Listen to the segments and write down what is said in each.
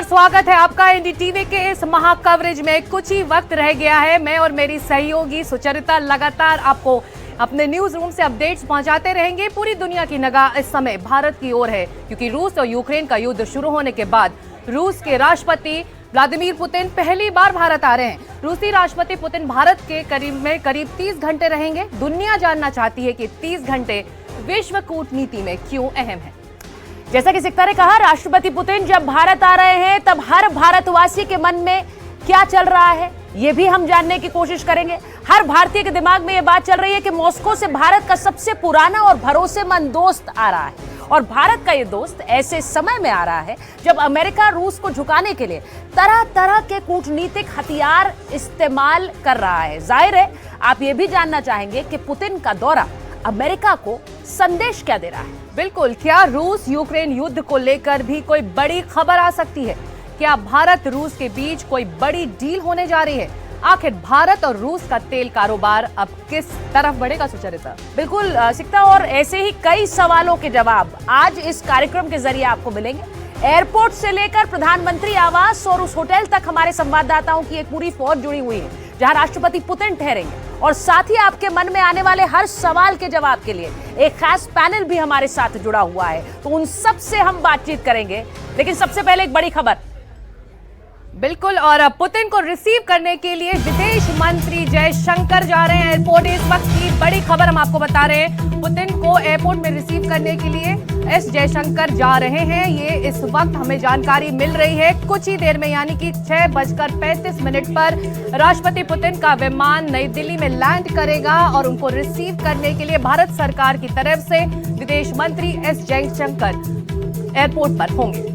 नमस्कार, स्वागत है आपका एनडीटीवी के इस महा कवरेज में। कुछ ही वक्त रह गया है, मैं और मेरी सहयोगी सुचरिता लगातार आपको अपने न्यूज रूम से अपडेट्स पहुंचाते रहेंगे। पूरी दुनिया की निगाह इस समय भारत की ओर है, क्योंकि रूस और यूक्रेन का युद्ध शुरू होने के बाद रूस के राष्ट्रपति व्लादिमीर पुतिन पहली बार भारत आ रहे हैं। रूसी राष्ट्रपति पुतिन भारत के करीब 30 घंटे रहेंगे। दुनिया जानना चाहती है कि 30 घंटे विश्व कूटनीति में क्यों अहम है। जैसा कि सिक्ता ने कहा, राष्ट्रपति पुतिन जब भारत आ रहे हैं तब हर भारतवासी के मन में क्या चल रहा है ये भी हम जानने की कोशिश करेंगे। हर भारतीय के दिमाग में ये बात चल रही है कि मॉस्को से भारत का सबसे पुराना और भरोसेमंद दोस्त आ रहा है, और भारत का ये दोस्त ऐसे समय में आ रहा है जब अमेरिका रूस को झुकाने के लिए तरह तरह के कूटनीतिक हथियार इस्तेमाल कर रहा है। जाहिर है आप ये भी जानना चाहेंगे कि पुतिन का दौरा अमेरिका को संदेश क्या दे रहा है। बिल्कुल, क्या रूस यूक्रेन युद्ध को लेकर भी कोई बड़ी खबर आ सकती है? क्या भारत रूस के बीच कोई बड़ी डील होने जा रही है? आखिर भारत और रूस का तेल कारोबार अब किस तरफ बढ़ेगा सुचरिता? बिल्कुल सिक्ता, और ऐसे ही कई सवालों के जवाब आज इस कार्यक्रम के जरिए आपको मिलेंगे। एयरपोर्ट से लेकर प्रधानमंत्री आवास और उस होटल तक हमारे संवाददाताओं की एक पूरी फौज जुड़ी हुई है, जहां राष्ट्रपति पुतिन ठहरेंगे, और साथ ही आपके मन में आने वाले हर सवाल के जवाब के लिए एक खास पैनल भी हमारे साथ जुड़ा हुआ है। तो उन सब से हम बातचीत करेंगे, लेकिन सबसे पहले एक बड़ी खबर। बिल्कुल, और पुतिन को रिसीव करने के लिए विदेश मंत्री जयशंकर जा रहे हैं एयरपोर्ट। इस वक्त की बड़ी खबर हम आपको बता रहे हैं, पुतिन को एयरपोर्ट में रिसीव करने के लिए एस जयशंकर जा रहे हैं। ये इस वक्त हमें जानकारी मिल रही है। कुछ ही देर में यानी कि 6:35 पर राष्ट्रपति पुतिन का विमान नई दिल्ली में लैंड करेगा, और उनको रिसीव करने के लिए भारत सरकार की तरफ से विदेश मंत्री एस जयशंकर एयरपोर्ट पर होंगे।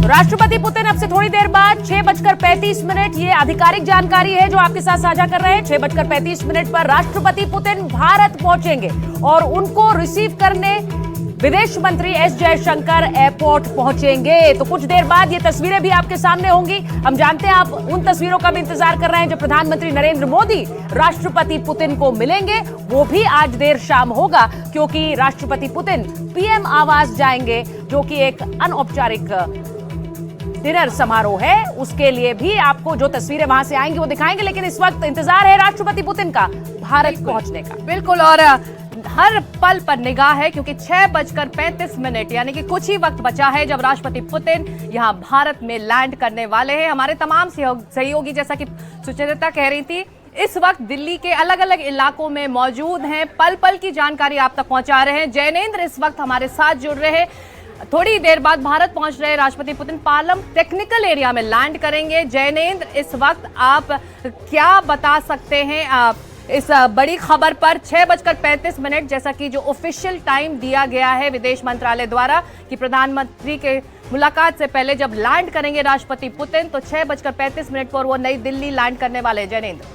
राष्ट्रपति पुतिन अब से थोड़ी देर बाद 6:35, ये आधिकारिक जानकारी है जो आपके साथ साझा कर रहे हैं। 6:35 पर राष्ट्रपति पुतिन भारत पहुंचेंगे और उनको रिसीव करने विदेश मंत्री एस जयशंकर एयरपोर्ट पहुंचेंगे। तो कुछ देर बाद ये तस्वीरें भी आपके सामने होंगी। हम जानते हैं आप उन तस्वीरों का भी इंतजार कर रहे हैं जो प्रधानमंत्री नरेंद्र मोदी राष्ट्रपति पुतिन को मिलेंगे। वो भी आज देर शाम होगा, क्योंकि राष्ट्रपति पुतिन पीएम आवास जाएंगे, जो कि एक अनौपचारिक डिनर समारोह है। उसके लिए भी आपको जो तस्वीरें वहां से आएंगी वो दिखाएंगे, लेकिन इस वक्त इंतजार है राष्ट्रपति पुतिन का भारत पहुंचने का। बिल्कुल, और हर पल पर निगाह है, क्योंकि 6:35 यानी कि कुछ ही वक्त बचा है जब राष्ट्रपति पुतिन यहां भारत में लैंड करने वाले हैं। हमारे तमाम सहयोगी, जैसा कि सुचरिता कह रही थी, इस वक्त दिल्ली के अलग अलग इलाकों में मौजूद हैं, पल पल की जानकारी आप तक पहुंचा रहे हैं। जैनेंद्र इस वक्त हमारे साथ जुड़ रहे हैं। थोड़ी देर बाद भारत पहुंच रहे राष्ट्रपति पुतिन पालम टेक्निकल एरिया में लैंड करेंगे। जैनेंद्र, इस वक्त आप क्या बता सकते हैं इस बड़ी खबर पर? 6:35, जैसा कि जो ऑफिशियल टाइम दिया गया है विदेश मंत्रालय द्वारा कि प्रधानमंत्री के मुलाकात से पहले जब लैंड करेंगे राष्ट्रपति पुतिन, तो 6:35 पर वो नई दिल्ली लैंड करने वाले हैं। जैनेंद्र,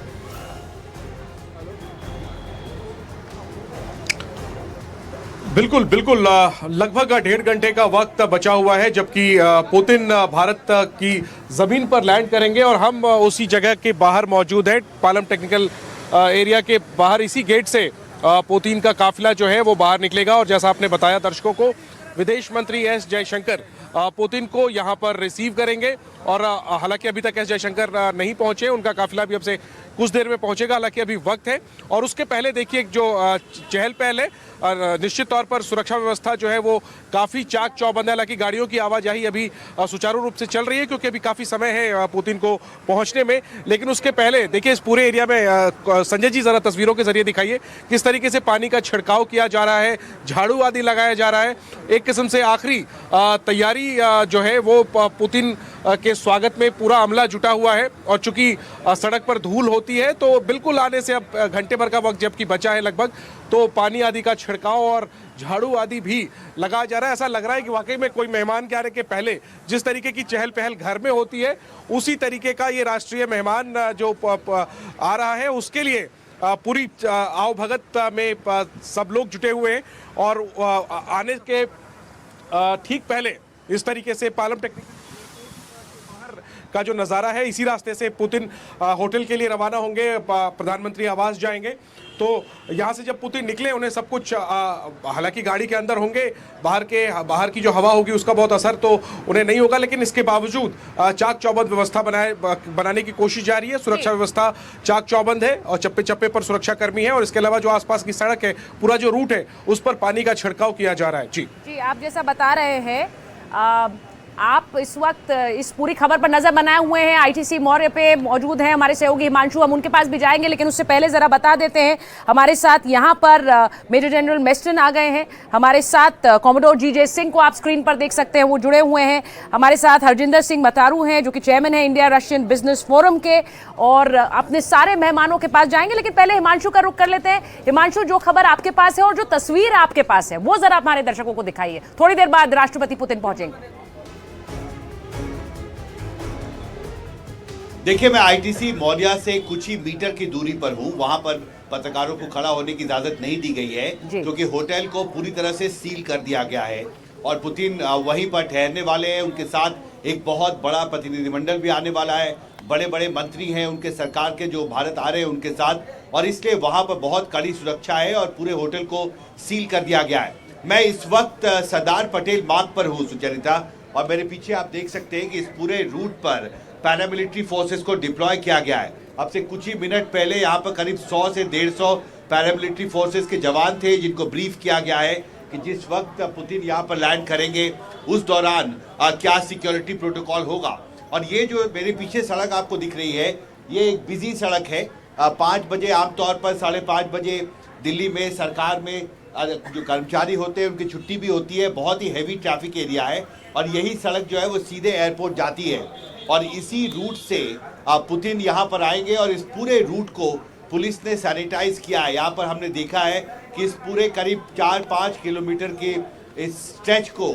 बिल्कुल बिल्कुल, लगभग 1.5 घंटे का वक्त बचा हुआ है, जबकि पुतिन भारत की जमीन पर लैंड करेंगे, और हम उसी जगह के बाहर मौजूद हैं, पालम टेक्निकल एरिया के बाहर। इसी गेट से पुतिन का काफिला जो है वो बाहर निकलेगा, और जैसा आपने बताया दर्शकों को, विदेश मंत्री एस जयशंकर पुतिन को यहाँ पर रिसीव करेंगे। और हालांकि अभी तक एस जयशंकर नहीं पहुंचे, उनका काफिला भी अब से कुछ देर में पहुंचेगा, हालांकि अभी वक्त है। और उसके पहले देखिए जो चहल पहल है, और निश्चित तौर पर सुरक्षा व्यवस्था जो है वो काफ़ी चाक चौबंद है। हालांकि गाड़ियों की आवाजाही अभी सुचारू रूप से चल रही है, क्योंकि अभी काफ़ी समय है पुतिन को पहुंचने में। लेकिन उसके पहले देखिए इस पूरे एरिया में, संजय जी ज़रा तस्वीरों के जरिए दिखाइए किस तरीके से पानी का छिड़काव किया जा रहा है, झाड़ू आदि लगाया जा रहा है। एक किस्म से आखिरी तैयारी जो है वो पुतिन के स्वागत में पूरा अमला जुटा हुआ है। और चूंकि सड़क पर धूल होती है, तो बिल्कुल आने से अब घंटे भर का वक्त जबकि बचा है लगभग, तो पानी आदि का छिड़काव और झाड़ू आदि भी लगाया जा रहा है। ऐसा लग रहा है कि वाकई में कोई मेहमान के आने के पहले जिस तरीके की चहल पहल घर में होती है, उसी तरीके का ये राष्ट्रीय मेहमान जो आ रहा है, उसके लिए पूरी आवभगत में सब लोग जुटे हुए हैं। और आने के ठीक पहले इस तरीके से पालम टेक्निकल का जो नज़ारा है। इसी रास्ते से पुतिन होटल के लिए रवाना होंगे, प्रधानमंत्री आवास जाएंगे। तो यहाँ से जब पुतिन निकले उन्हें सब कुछ, हालांकि गाड़ी के अंदर होंगे, बाहर की जो हवा होगी उसका बहुत असर तो उन्हें नहीं होगा, लेकिन इसके बावजूद चाक चौबंद व्यवस्था बनाने की कोशिश जारी है। सुरक्षा व्यवस्था चाक चौबंद है और चप्पे चप्पे पर सुरक्षा कर्मी है, और इसके अलावा जो आसपास की सड़क है, पूरा जो रूट है, उस पर पानी का छिड़काव किया जा रहा है। जी, आप जैसा बता रहे हैं, आप इस वक्त इस पूरी खबर पर नजर बनाए हुए हैं, आईटीसी मौर्य पे मौजूद हैं हमारे सहयोगी हिमांशु, हम उनके पास भी जाएंगे, लेकिन उससे पहले जरा बता देते हैं हमारे साथ यहाँ पर मेजर जनरल मेस्टन आ गए हैं, हमारे साथ कॉमोडोर जीजे सिंह को आप स्क्रीन पर देख सकते हैं, वो जुड़े हुए हैं, हमारे साथ हरजिंदर सिंह मतारू हैं जो कि चेयरमैन है इंडिया रशियन बिजनेस फोरम के, और अपने सारे मेहमानों के पास जाएंगे। लेकिन पहले हिमांशु का रुख कर लेते हैं। हिमांशु, जो खबर आपके पास है और जो तस्वीर आपके पास है वो जरा हमारे दर्शकों को दिखाइए। थोड़ी देर बाद राष्ट्रपति पुतिन पहुंचेंगे। देखिए, मैं आईटीसी मौर्या से कुछ ही मीटर की दूरी पर हूँ। वहां पर पत्रकारों को खड़ा होने की इजाजत नहीं दी गई है, क्योंकि होटल को पूरी तरह से सील कर दिया गया है और पुतिन वहीं पर ठहरने वाले हैं। उनके साथ एक बहुत बड़ा प्रतिनिधिमंडल भी आने वाला है, बड़े बड़े मंत्री हैं उनके सरकार के जो भारत आ रहे हैं उनके साथ, और इसलिए वहां पर बहुत कड़ी सुरक्षा है और पूरे होटल को सील कर दिया गया है। मैं इस वक्त सरदार पटेल मार्ग पर हूँ सुचरिता, और मेरे पीछे आप देख सकते हैं कि इस पूरे रूट पर पैरामिलिट्री फोर्सेस को डिप्लॉय किया गया है। अब से कुछ ही मिनट पहले यहाँ पर करीब 100 से 150 पैरामिलिट्री फोर्सेस के जवान थे, जिनको ब्रीफ किया गया है कि जिस वक्त पुतिन यहाँ पर लैंड करेंगे उस दौरान क्या सिक्योरिटी प्रोटोकॉल होगा। और ये जो मेरे पीछे सड़क आपको दिख रही है, ये एक बिजी सड़क है। 5 बजे आमतौर पर 5:30 बजे दिल्ली में सरकार में जो कर्मचारी होते हैं उनकी छुट्टी भी होती है। बहुत ही हैवी ट्रैफिक एरिया है और यही सड़क जो है वो सीधे एयरपोर्ट जाती है, और इसी रूट से पुतिन यहाँ पर आएंगे। और इस पूरे रूट को पुलिस ने सैनिटाइज किया है। यहाँ पर हमने देखा है कि इस पूरे करीब 4-5 किलोमीटर के इस स्ट्रेच को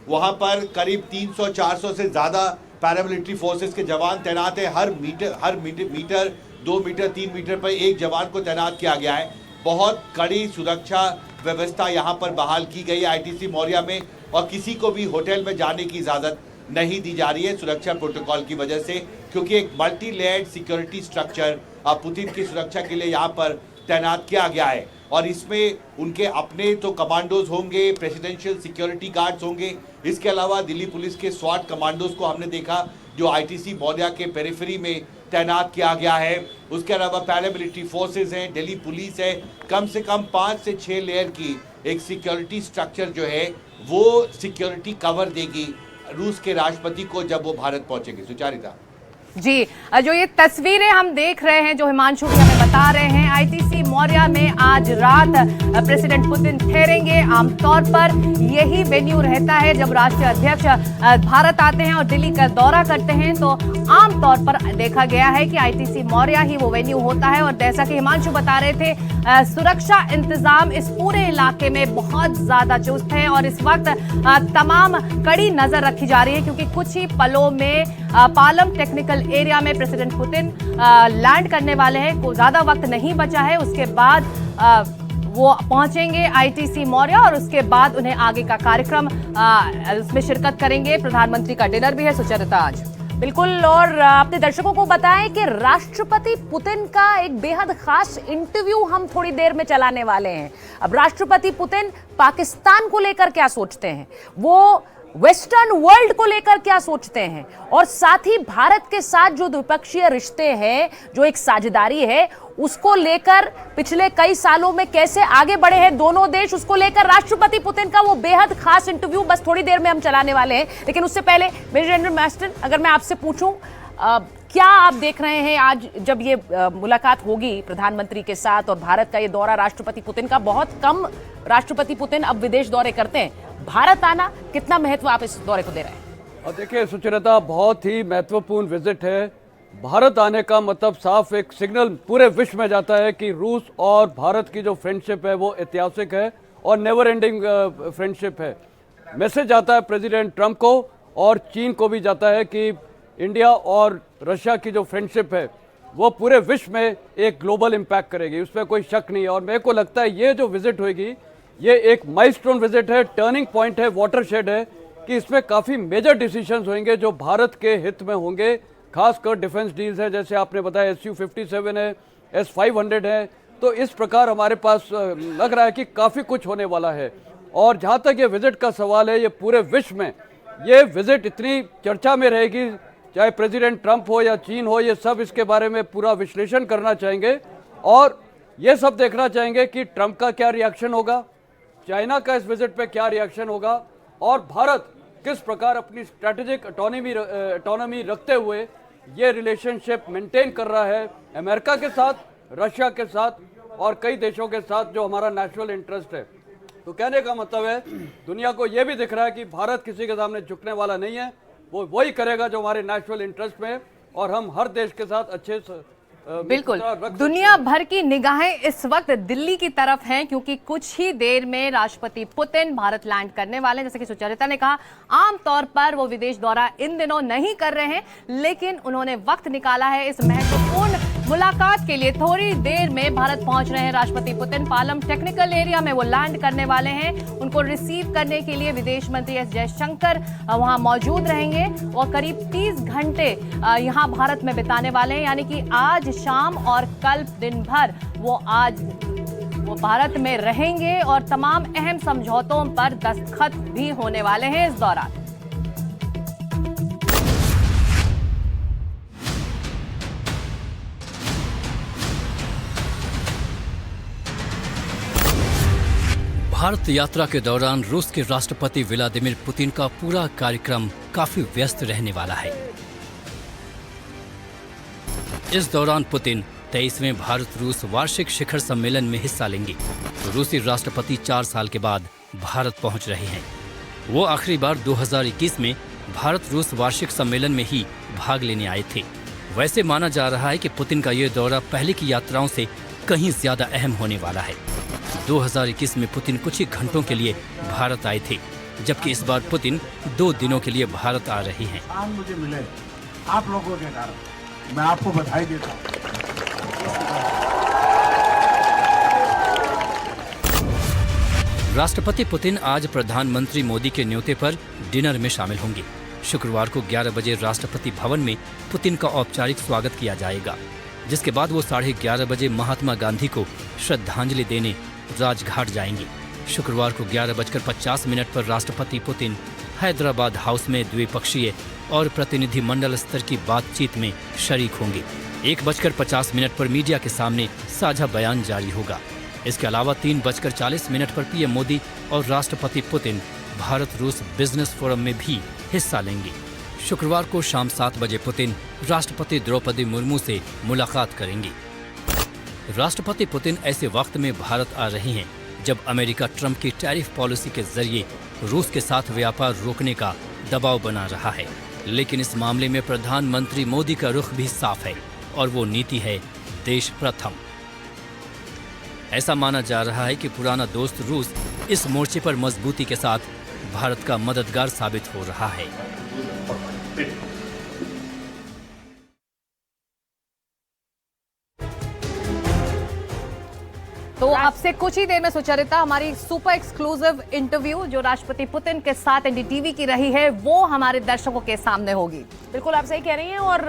वहाँ पर करीब 300-400 से ज़्यादा पैरामिलिट्री फोर्सेस के जवान तैनात है। हर मीटर 2 मीटर 3 मीटर पर एक जवान को तैनात किया गया है। बहुत कड़ी सुरक्षा व्यवस्था यहाँ पर बहाल की गई है आईटीसी मौर्या में, और किसी को भी होटल में जाने की इजाज़त नहीं दी जा रही है सुरक्षा प्रोटोकॉल की वजह से, क्योंकि एक multi layered security structure Putin की सुरक्षा के लिए यहाँ पर तैनात किया गया है। और इसमें उनके अपने तो कमांडोज होंगे, प्रेसिडेंशियल सिक्योरिटी गार्ड्स होंगे, इसके अलावा दिल्ली पुलिस के स्वाट कमांडोज को हमने देखा जो आईटीसी मौर्या के पेरिफेरी में तैनात किया गया है। उसके अलावा पैरामिलिट्री फोर्सेज हैं, दिल्ली पुलिस है, कम से कम 5 से 6 लेयर की एक सिक्योरिटी स्ट्रक्चर जो है वो सिक्योरिटी कवर देगी रूस के राष्ट्रपति को जब वो भारत पहुंचेंगे। सुचारिता जी, जो ये तस्वीरें हम देख रहे हैं, जो हिमांशु भी हमें बता रहे हैं, आईटीसी मौर्या में आज रात प्रेसिडेंट पुतिन ठहरेंगे। आमतौर पर यही वेन्यू रहता है जब राष्ट्रीय अध्यक्ष भारत आते हैं और दिल्ली का दौरा करते हैं, तो आमतौर पर देखा गया है कि आईटीसी मौर्या ही वो वेन्यू होता है। और जैसा कि हिमांशु बता रहे थे, सुरक्षा इंतजाम इस पूरे इलाके में बहुत ज्यादा चुस्त है और इस वक्त तमाम कड़ी नजर रखी जा रही है, क्योंकि कुछ ही पलों में पालम टेक्निकल एरिया में प्रेसिडेंट पुतिन लैंड करने वाले हैं। को ज्यादा वक्त नहीं बचा है, उसके बाद वो पहुंचेंगे आईटीसी मौर्या और उसके बाद उन्हें आगे का कार्यक्रम उसमें शिरकत करेंगे। प्रधानमंत्री का डिनर भी है सुचरिता आज। बिल्कुल, और अपने दर्शकों को बताएं कि राष्ट्रपति पुतिन का एक बेहद खास इंटरव्यू हम थोड़ी देर में चलाने वाले हैं। अब राष्ट्रपति पुतिन पाकिस्तान को लेकर क्या सोचते हैं, वो वेस्टर्न वर्ल्ड को लेकर क्या सोचते हैं, और साथ ही भारत के साथ जो द्विपक्षीय रिश्ते हैं, जो एक साझेदारी है, उसको लेकर पिछले कई सालों में कैसे आगे बढ़े हैं दोनों देश, उसको लेकर राष्ट्रपति पुतिन का वो बेहद खास इंटरव्यू बस थोड़ी देर में हम चलाने वाले हैं। लेकिन उससे पहले मेजर जनरल मेस्टन, अगर मैं आपसे पूछूं, क्या आप देख रहे हैं आज जब ये मुलाकात होगी प्रधानमंत्री के साथ और भारत का ये दौरा राष्ट्रपति पुतिन का, बहुत कम राष्ट्रपति पुतिन अब विदेश दौरे करते हैं, भारत आना कितना महत्व आप इस दौरे को दे रहे हैं? और देखिए सुचरिता, बहुत ही महत्वपूर्ण विजिट है। भारत आने का मतलब साफ एक सिग्नल पूरे विश्व में जाता है कि रूस और भारत की जो फ्रेंडशिप है वो ऐतिहासिक है और नेवर एंडिंग फ्रेंडशिप है। मैसेज आता है प्रेसिडेंट ट्रंप को और चीन को भी जाता है कि इंडिया और रशिया की जो फ्रेंडशिप है वो पूरे विश्व में एक ग्लोबल इम्पैक्ट करेगी, उसमें कोई शक नहीं है। और मेरे को लगता है ये जो विजिट होगी ये एक माइलस्टोन विजिट है, टर्निंग पॉइंट है, वाटरशेड है, कि इसमें काफ़ी मेजर डिसीजंस होंगे जो भारत के हित में होंगे, खासकर डिफेंस डील्स है, जैसे आपने बताया SU-57 है, S-500 है। तो इस प्रकार हमारे पास लग रहा है कि काफ़ी कुछ होने वाला है। और जहाँ तक ये विजिट का सवाल है, ये पूरे विश्व में ये विजिट इतनी चर्चा में रहेगी, चाहे प्रेसिडेंट ट्रंप हो या चीन हो, ये सब इसके बारे में पूरा विश्लेषण करना चाहेंगे और ये सब देखना चाहेंगे कि ट्रंप का क्या रिएक्शन होगा, चाइना का इस विजिट पे क्या रिएक्शन होगा और भारत किस प्रकार अपनी स्ट्रैटेजिक ऑटोनॉमी रखते हुए ये रिलेशनशिप मेंटेन कर रहा है अमेरिका के साथ, रशिया के साथ और कई देशों के साथ जो हमारा नेशनल इंटरेस्ट है। तो कहने का मतलब है दुनिया को ये भी दिख रहा है कि भारत किसी के सामने झुकने वाला नहीं है, वो वही करेगा जो हमारे नेशनल इंटरेस्ट में है और हम हर देश के साथ अच्छे बिल्कुल दुनिया भर की निगाहें इस वक्त दिल्ली की तरफ हैं, क्योंकि कुछ ही देर में राष्ट्रपति पुतिन भारत लैंड करने वाले हैं। जैसे कि सुचरिता ने कहा, आमतौर पर वो विदेश दौरा इन दिनों नहीं कर रहे हैं, लेकिन उन्होंने वक्त निकाला है इस महत्वपूर्ण मुलाकात के लिए। थोड़ी देर में भारत पहुंच रहे हैं राष्ट्रपति पुतिन। पालम टेक्निकल एरिया में वो लैंड करने वाले हैं। उनको रिसीव करने के लिए विदेश मंत्री एस जयशंकर वहां मौजूद रहेंगे और करीब 30 घंटे यहां भारत में बिताने वाले हैं, यानी कि आज शाम और कल दिन भर वो भारत में रहेंगे और तमाम अहम समझौतों पर दस्तखत भी होने वाले हैं इस दौरान। भारत यात्रा के दौरान रूस के राष्ट्रपति व्लादिमीर पुतिन का पूरा कार्यक्रम काफी व्यस्त रहने वाला है। इस दौरान पुतिन 23वें भारत रूस वार्षिक शिखर सम्मेलन में हिस्सा लेंगे। रूसी राष्ट्रपति 4 साल के बाद भारत पहुंच रहे हैं। वो आखिरी बार 2021 में भारत रूस वार्षिक सम्मेलन में ही भाग लेने आए थे। वैसे माना जा रहा है कि पुतिन का ये दौरा पहले की यात्राओं से कहीं ज्यादा अहम होने वाला है। 2021 में पुतिन कुछ ही घंटों के लिए भारत आए थे, जबकि इस बार पुतिन 2 दिनों के लिए भारत आ रहे हैं। मुझे मिले आप लोगों के कारण, मैं आपको बधाई देता हूँ। राष्ट्रपति पुतिन आज प्रधानमंत्री मोदी के न्योते पर डिनर में शामिल होंगे। शुक्रवार को 11 बजे राष्ट्रपति भवन में पुतिन का औपचारिक स्वागत किया जाएगा, जिसके बाद वो 11:30 बजे महात्मा गांधी को श्रद्धांजलि देने राजघाट जाएंगे। शुक्रवार को 11:50 पर राष्ट्रपति पुतिन हैदराबाद हाउस में द्विपक्षीय और प्रतिनिधि मंडल स्तर की बातचीत में शरीक होंगे। 1:50 पर मीडिया के सामने साझा बयान जारी होगा। इसके अलावा 3:40 पर पीएम मोदी और राष्ट्रपति पुतिन भारत रूस बिजनेस फोरम में भी हिस्सा लेंगे। शुक्रवार को शाम 7 बजे पुतिन राष्ट्रपति द्रौपदी मुर्मू से मुलाकात करेंगे। राष्ट्रपति पुतिन ऐसे वक्त में भारत आ रहे हैं जब अमेरिका ट्रंप की टैरिफ पॉलिसी के जरिए रूस के साथ व्यापार रोकने का दबाव बना रहा है। लेकिन इस मामले में प्रधानमंत्री मोदी का रुख भी साफ है और वो नीति है देश प्रथम। ऐसा माना जा रहा है कि पुराना दोस्त रूस इस मोर्चे पर मजबूती के साथ भारत का मददगार साबित हो रहा है। तो अब से कुछ ही देर में सुचरिता हमारी सुपर एक्सक्लूसिव इंटरव्यू जो राष्ट्रपति पुतिन के साथ एनडीटीवी की रही है वो हमारे दर्शकों के सामने होगी। बिल्कुल आप सही कह रही हैं और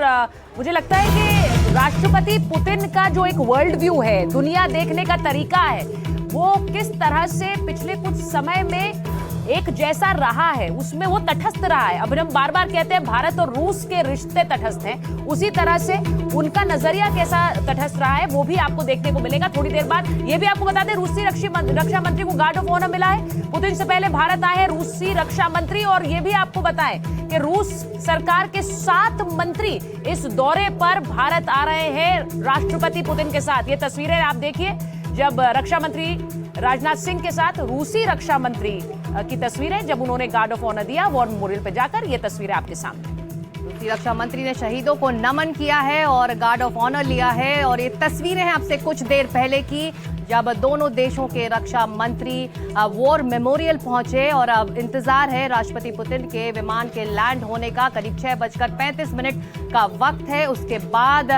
मुझे लगता है कि राष्ट्रपति पुतिन का जो एक वर्ल्ड व्यू है, दुनिया देखने का तरीका है, वो किस तरह से पिछले कुछ समय में एक जैसा रहा है, उसमें वो तटस्थ रहा है। अब हम बार बार कहते हैं भारत और रूस के रिश्ते तटस्थ हैं, उसी तरह से उनका नजरिया कैसा तटस्थ रहा है वो भी आपको देखने को मिलेगा थोड़ी देर बाद। ये भी आपको बता दें रूसी रक्षा मंत्री को गार्ड ऑफ ऑनर मिला है। पुतिन से पहले भारत आए हैं रूसी रक्षा मंत्री, और ये भी आपको बताएं कि रूस सरकार के 7 मंत्री इस दौरे पर भारत आ रहे हैं राष्ट्रपति पुतिन के साथ। ये तस्वीरें आप देखिए जब रक्षा मंत्री राजनाथ सिंह के साथ रूसी रक्षा मंत्री की तस्वीरें जब उन्होंने गार्ड ऑफ ऑनर दिया वॉर मेमोरियल पे जाकर, ये तस्वीरें आपके सामने। रूसी रक्षा मंत्री ने शहीदों को नमन किया है और गार्ड ऑफ ऑनर लिया है, और ये तस्वीरें हैं आपसे कुछ देर पहले की जब दोनों देशों के रक्षा मंत्री वॉर मेमोरियल पहुंचे और अब इंतजार है राष्ट्रपति पुतिन के विमान के लैंड होने का। करीब 6:35 का वक्त है। उसके बाद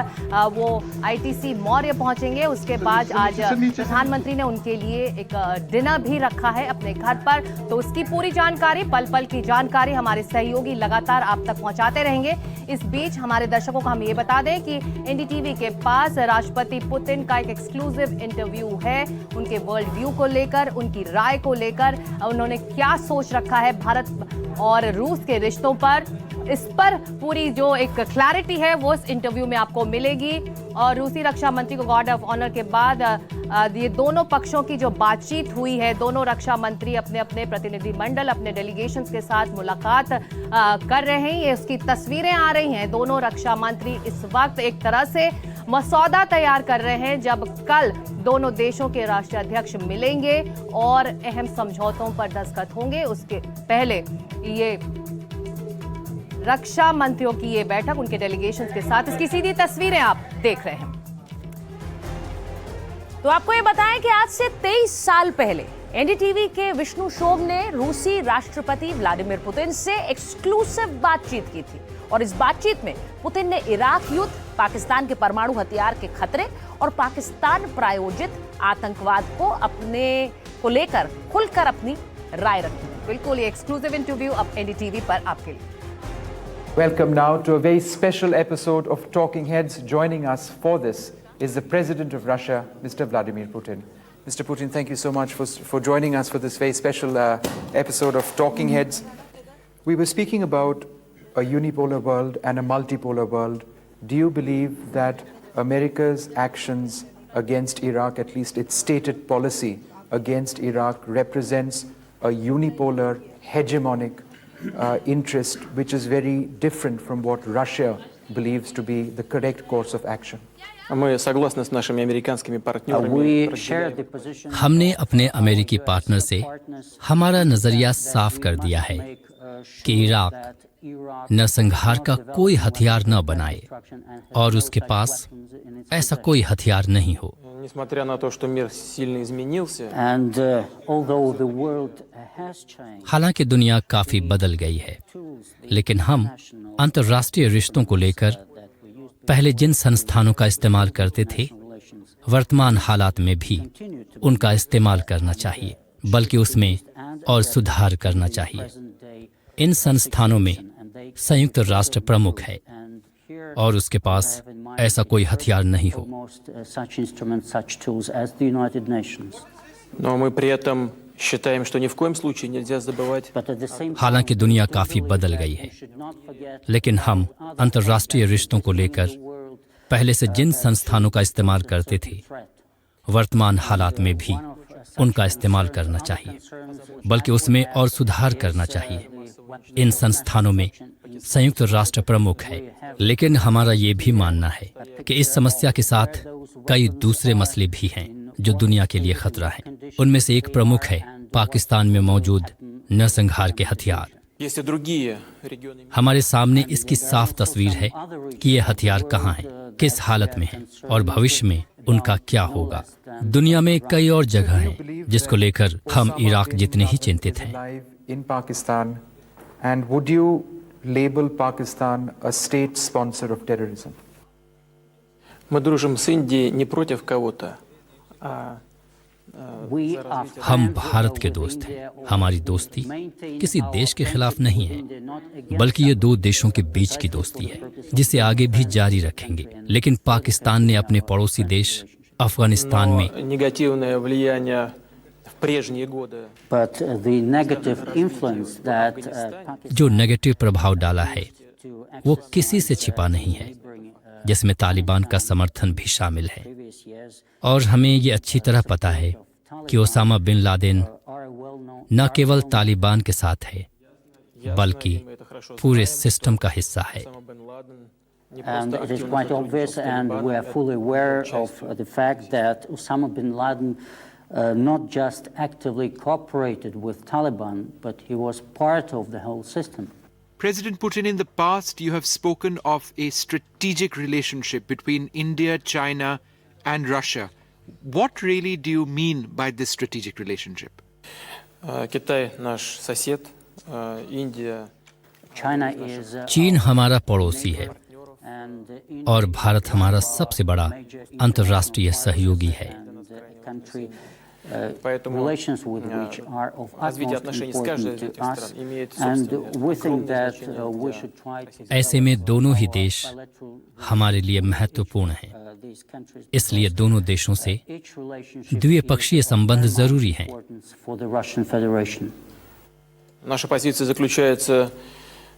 वो आईटीसी मौर्य पहुंचेंगे। उसके बाद आज प्रधानमंत्री ने उनके लिए एक डिनर भी रखा है अपने घर पर। तो उसकी पूरी जानकारी, पल पल की जानकारी हमारे सहयोगी लगातार आप तक पहुंचाते रहेंगे। चाहिए। इस बीच हमारे दर्शकों को हम ये बता दें कि एनडीटीवी के पास राष्ट्रपति पुतिन का एक एक्सक्लूसिव इंटरव्यू है, उनके वर्ल्ड व्यू को लेकर, उनकी राय को लेकर, उन्होंने क्या सोच रखा है भारत और रूस के रिश्तों पर। इस पर पूरी जो एक क्लैरिटी है वो इस इंटरव्यू में आपको मिलेगी। और रूसी रक्षा मंत्री को गार्ड ऑफ ऑनर के बाद ये दोनों पक्षों की जो बातचीत हुई है, दोनों रक्षा मंत्री अपने अपने प्रतिनिधिमंडल, अपने डेलीगेशंस के साथ मुलाकात कर रहे हैं। ये उसकी तस्वीरें आ रही हैं। दोनों रक्षा मंत्री इस वक्त एक तरह से मसौदा तैयार कर रहे हैं, जब कल दोनों देशों के राष्ट्राध्यक्ष मिलेंगे और अहम समझौतों पर दस्तखत होंगे। उसके पहले ये रक्षा मंत्रियों की ये बैठक उनके डेलीगेशंस के साथ, इसकी सीधी तस्वीरें आप देख रहे हैं। तो आपको ये बताएं कि आज से 23 साल पहले एनडीटीवी के विष्णु शोभ ने रूसी राष्ट्रपति व्लादिमीर पुतिन से एक्सक्लूसिव बातचीत की थी। और इस बातचीत में पुतिन ने इराक युद्ध, पाकिस्तान के परमाणु हथियार के खतरे और पाकिस्तान प्रायोजित आतंकवाद को लेकर खुलकर अपनी राय रखी। बिल्कुल, ये एक्सक्लूसिव इंटरव्यू अब एनडीटीवी पर आपके लिए। Welcome now to a very special episode of Talking Heads. Joining us for this is the President of Russia, Mr. Vladimir Putin. Mr. Putin, thank you so much for joining us for this very special episode of Talking Heads. We were speaking about a unipolar world and a multipolar world. Do you believe that America's actions against Iraq, at least its stated policy against Iraq, represents a unipolar, hegemonic interest which is very different from what Russia believes to be the correct course of action? Мы согласны с нашими американскими партнерами. हमने अपने अमेरिकी partner से हमारा नजरिया साफ कर दिया है कि इराक नरसंहार का कोई हथियार न बनाए और उसके पास ऐसा कोई हथियार नहीं हो। Несмотря на то, что мир сильно изменился, हालांकि दुनिया काफी बदल गई है, लेकिन हम अंतर्राष्ट्रीय रिश्तों को लेकर पहले जिन संस्थानों का इस्तेमाल करते थे, वर्तमान हालात में भी उनका इस्तेमाल करना चाहिए, बल्कि उसमें और सुधार करना चाहिए। इन संस्थानों में संयुक्त राष्ट्र प्रमुख है और उसके पास ऐसा कोई हथियार नहीं हो। но мы при этом считаем, что ни в коем случае нельзя забывать. हालांकि दुनिया काफी बदल गई है, लेकिन हम अंतर्राष्ट्रीय रिश्तों को लेकर पहले से जिन संस्थानों का इस्तेमाल करते थे, वर्तमान हालात में भी उनका इस्तेमाल करना चाहिए, बल्कि उसमें और सुधार करना चाहिए। इन संस्थानों में संयुक्त राष्ट्र प्रमुख है, लेकिन हमारा ये भी मानना है कि इस समस्या के साथ कई दूसरे मसले भी हैं जो दुनिया के लिए खतरा हैं। उनमें से एक प्रमुख है पाकिस्तान में मौजूद नरसंहार के हथियार। हमारे सामने इसकी साफ तस्वीर है कि ये हथियार कहाँ हैं, किस हालत में हैं और भविष्य में उनका क्या होगा। दुनिया में कई और जगह हैं जिसको लेकर हम इराक जितने ही चिंतित हैं। And would you label Pakistan a state sponsor of terrorism? Мы дружим с Индией не против кого-то, हम भारत के दोस्त हैं। हमारी दोस्ती किसी देश के खिलाफ नहीं है, बल्कि ये दो देशों के बीच की दोस्ती है जिसे आगे भी जारी रखेंगे। लेकिन पाकिस्तान ने अपने पड़ोसी देश अफगानिस्तान में негативное влияние в прежние годы. But the negative influence that जो नेगेटिव प्रभाव डाला है वो किसी से छिपा नहीं है, जिसमें तालिबान का समर्थन भी शामिल है। और हमें ये अच्छी तरह पता है कि ओसामा बिन लादेन न केवल तालिबान के साथ है, बल्कि पूरे सिस्टम का हिस्सा है। and it is quite obvious, and we are fully aware of the fact that Osama bin Laden not just actively cooperated with Taliban, but he was part of the whole system. President Putin, in the past you have spoken of a strategic relationship between India, China and Russia. What really do you mean by this strategic relationship? Китай наш сосед, Индия. China is चीन हमारा पड़ोसी है और भारत हमारा सबसे बड़ा अंतर्राष्ट्रीय सहयोगी है। Поэтому relations with which are of развитие utmost отношений с каждой importance из to этих us, стран имеет and собственное we think огромное that значение we для should try to ऐसे में दोनों ही देश bilateral हमारे लिए महत्वपूर्ण हैं। these countries इसलिए दोनों देशों से each relationship द्विपक्षीय is of संबंध paramount जरूरी हैं। importance for the Russian Federation. Наша позиция заключается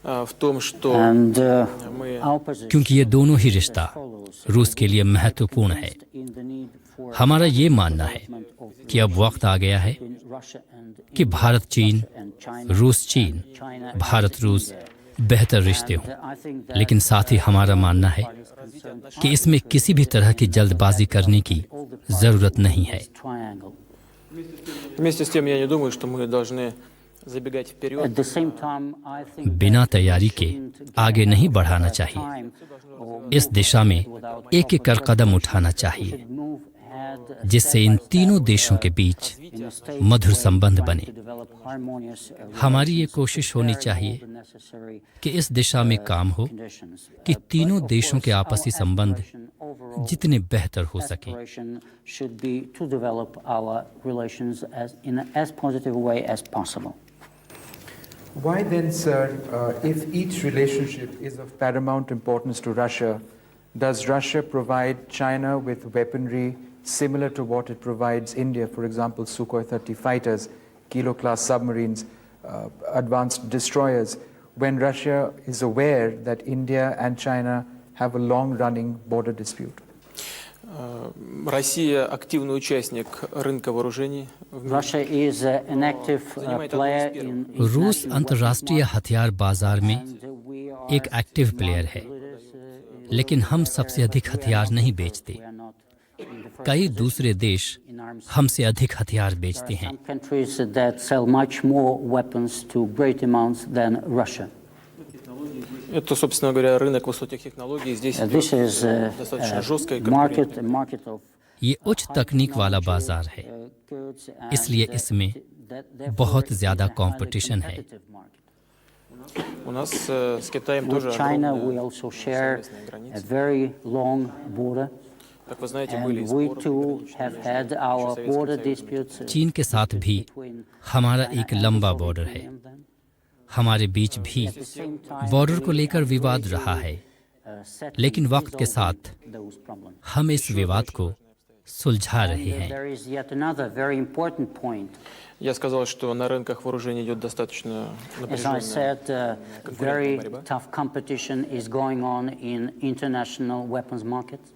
в том, что And мы our position क्योंकि ये दोनों ही रिश्ता रूस के लिए महत्वपूर्ण है। in the need for हमारा ये मानना है कि अब वक्त आ गया है between Russia and कि भारत चीन, and China, रूस चीन, China भारत रूस बेहतर रिश्ते हों, I think that लेकिन साथ ही हमारा मानना है कि इसमें किसी भी तरह की जल्दबाजी करने की जरूरत नहीं है। triangle. вместе с тем я не думаю, что мы должны забегать вперед. At the same time, I think बिना तैयारी के आगे नहीं बढ़ाना चाहिए। time or इस दिशा में एक एक कर कदम उठाना चाहिए move ahead जिससे इन तीनों देशों के बीच in a state मधुर संबंध बने। to develop harmonious हमारी ये कोशिश होनी चाहिए the necessary कि इस दिशा में काम हो conditions. कि तीनों देशों के आपसी संबंध Overall जितने बेहतर हो सके। aspiration should be to develop our relations in as positive a way as possible. Why then, sir, if each relationship is of paramount importance to Russia, does Russia provide China with weaponry similar to what it provides India, for example, Sukhoi 30 fighters, Kilo-class submarines, advanced destroyers, when Russia is aware that India and China have a long-running border dispute? Россия активный участник рынка вооружений. Russia is an active player in रूस अंतर्राष्ट्रीय हथियार बाजार में एक active player है, लेकिन हम सबसे अधिक हथियार नहीं बेचते। कई दूसरे देश हमसे अधिक हथियार बेचते हैं। some countries that sell much more weapons to great amounts than Russia. Это, собственно говоря, рынок высоких технологий. Здесь This is достаточно жесткая a конкуренция. market of ये उच्च तकनीक वाला बाजार है, goods and इसलिए इसमें बहुत ज्यादा कंपटीशन है। У нас с Китаем тоже With China we огромная also share совместная a граница. very long border, Как вы знаете, были and we споры too приграничные have между had our Советским border Союзом и disputes चीन के साथ भी हमारा एक लंबा बॉर्डर है। हमारे बीच भी बॉर्डर को लेकर विवाद रहा है, लेकिन वक्त के साथ those problems. हम इस विवाद को सुलझा रहे हैं। There is yet another very important point. Я сказал, что на рынках вооружений идет достаточно As I напряженная said, very борьба. tough competition is going on in international weapons markets.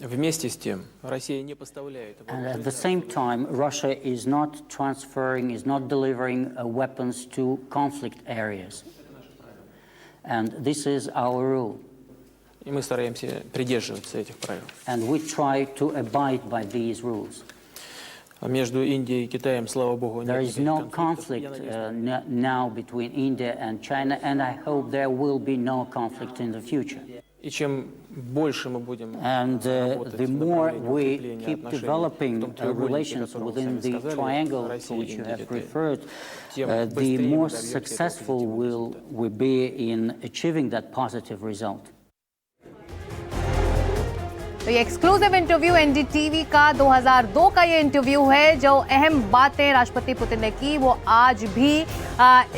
Вместе с тем, Россия не поставляет And at the same time, Russia is not transferring, is not delivering weapons to conflict areas. And this is our rule. и мы стараемся придерживаться этих правил. And we try to abide by these rules. А между Индией и Китаем, слава богу, There нет is никаких no конфликтов. Я conflict надеюсь, now between India and China, and I hope there will be no conflict in the future. и чем больше мы будем And работать the в more направлении we укрепления keep отношений в developing том треугольнике, relations о котором вы within сами the сказали, triangle to Россия, which you Индия, have Китай, referred, тем the быстрее мы more добьемся successful этого will we be in achieving that positive result. तो ये exclusive interview NDTV का 2002 का ये interview है। जो अहम बातें राष्ट्रपति पुतिन ने की वो आज भी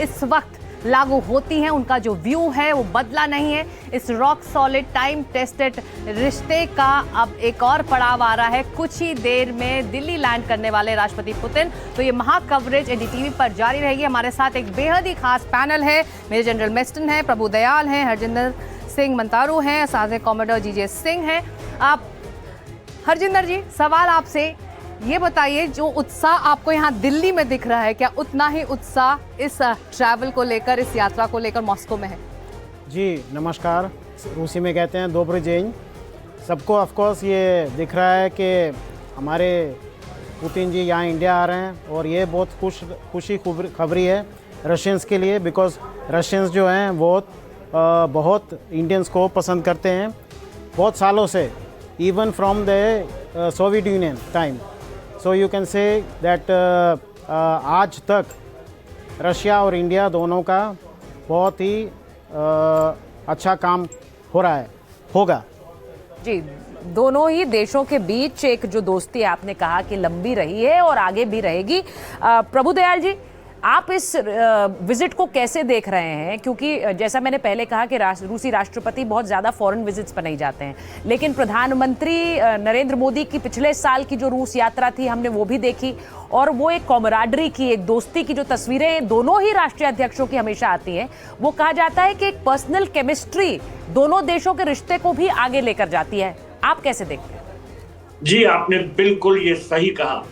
इस वक्त लागू होती हैं। उनका जो व्यू है वो बदला नहीं है। इस रॉक सॉलिड टाइम टेस्टेड रिश्ते का अब एक और पड़ाव आ रहा है। कुछ ही देर में दिल्ली लैंड करने वाले राष्ट्रपति पुतिन। तो ये महा कवरेज एनडीटीवी पर जारी रहेगी। हमारे साथ एक बेहद ही खास पैनल है। मेजर जनरल मेस्टन है, प्रभु दयाल हैं, हरजिंदर सिंह मंतारू हैं, साथ में कॉमोडोर जीजे सिंह हैं। आप हरजिंदर जी, सवाल आपसे ये बताइए, जो उत्साह आपको यहाँ दिल्ली में दिख रहा है, क्या उतना ही उत्साह इस ट्रैवल को लेकर, इस यात्रा को लेकर मॉस्को में है? जी नमस्कार। रूसी में कहते हैं दोबरी जेन। सबको ऑफ कोर्स ये दिख रहा है कि हमारे पुतिन जी यहाँ इंडिया आ रहे हैं और ये बहुत खुशी खबरी है रशियंस के लिए, बिकॉज रशियंस जो हैं बहुत इंडियंस को पसंद करते हैं बहुत सालों से, even from the Soviet Union time. So you can say that आज तक रशिया और इंडिया दोनों का बहुत ही अच्छा काम हो रहा है, होगा। जी, दोनों ही देशों के बीच एक जो दोस्ती आपने कहा कि लंबी रही है और आगे भी रहेगी। प्रभुदयाल जी, आप इस विजिट को कैसे देख रहे हैं? क्योंकि जैसा मैंने पहले कहा कि रूसी राष्ट्रपति बहुत ज़्यादा फॉरेन विजिट्स पर नहीं जाते हैं, लेकिन प्रधानमंत्री नरेंद्र मोदी की पिछले साल की जो रूस यात्रा थी हमने वो भी देखी, और वो एक कॉमराडरी की, एक दोस्ती की जो तस्वीरें दोनों ही राष्ट्रीय अध्यक्षों की हमेशा आती हैं, वो कहा जाता है कि एक पर्सनल केमिस्ट्री दोनों देशों के रिश्ते को भी आगे लेकर जाती है। आप कैसे देखते हैं? जी, आपने बिल्कुल ये सही कहा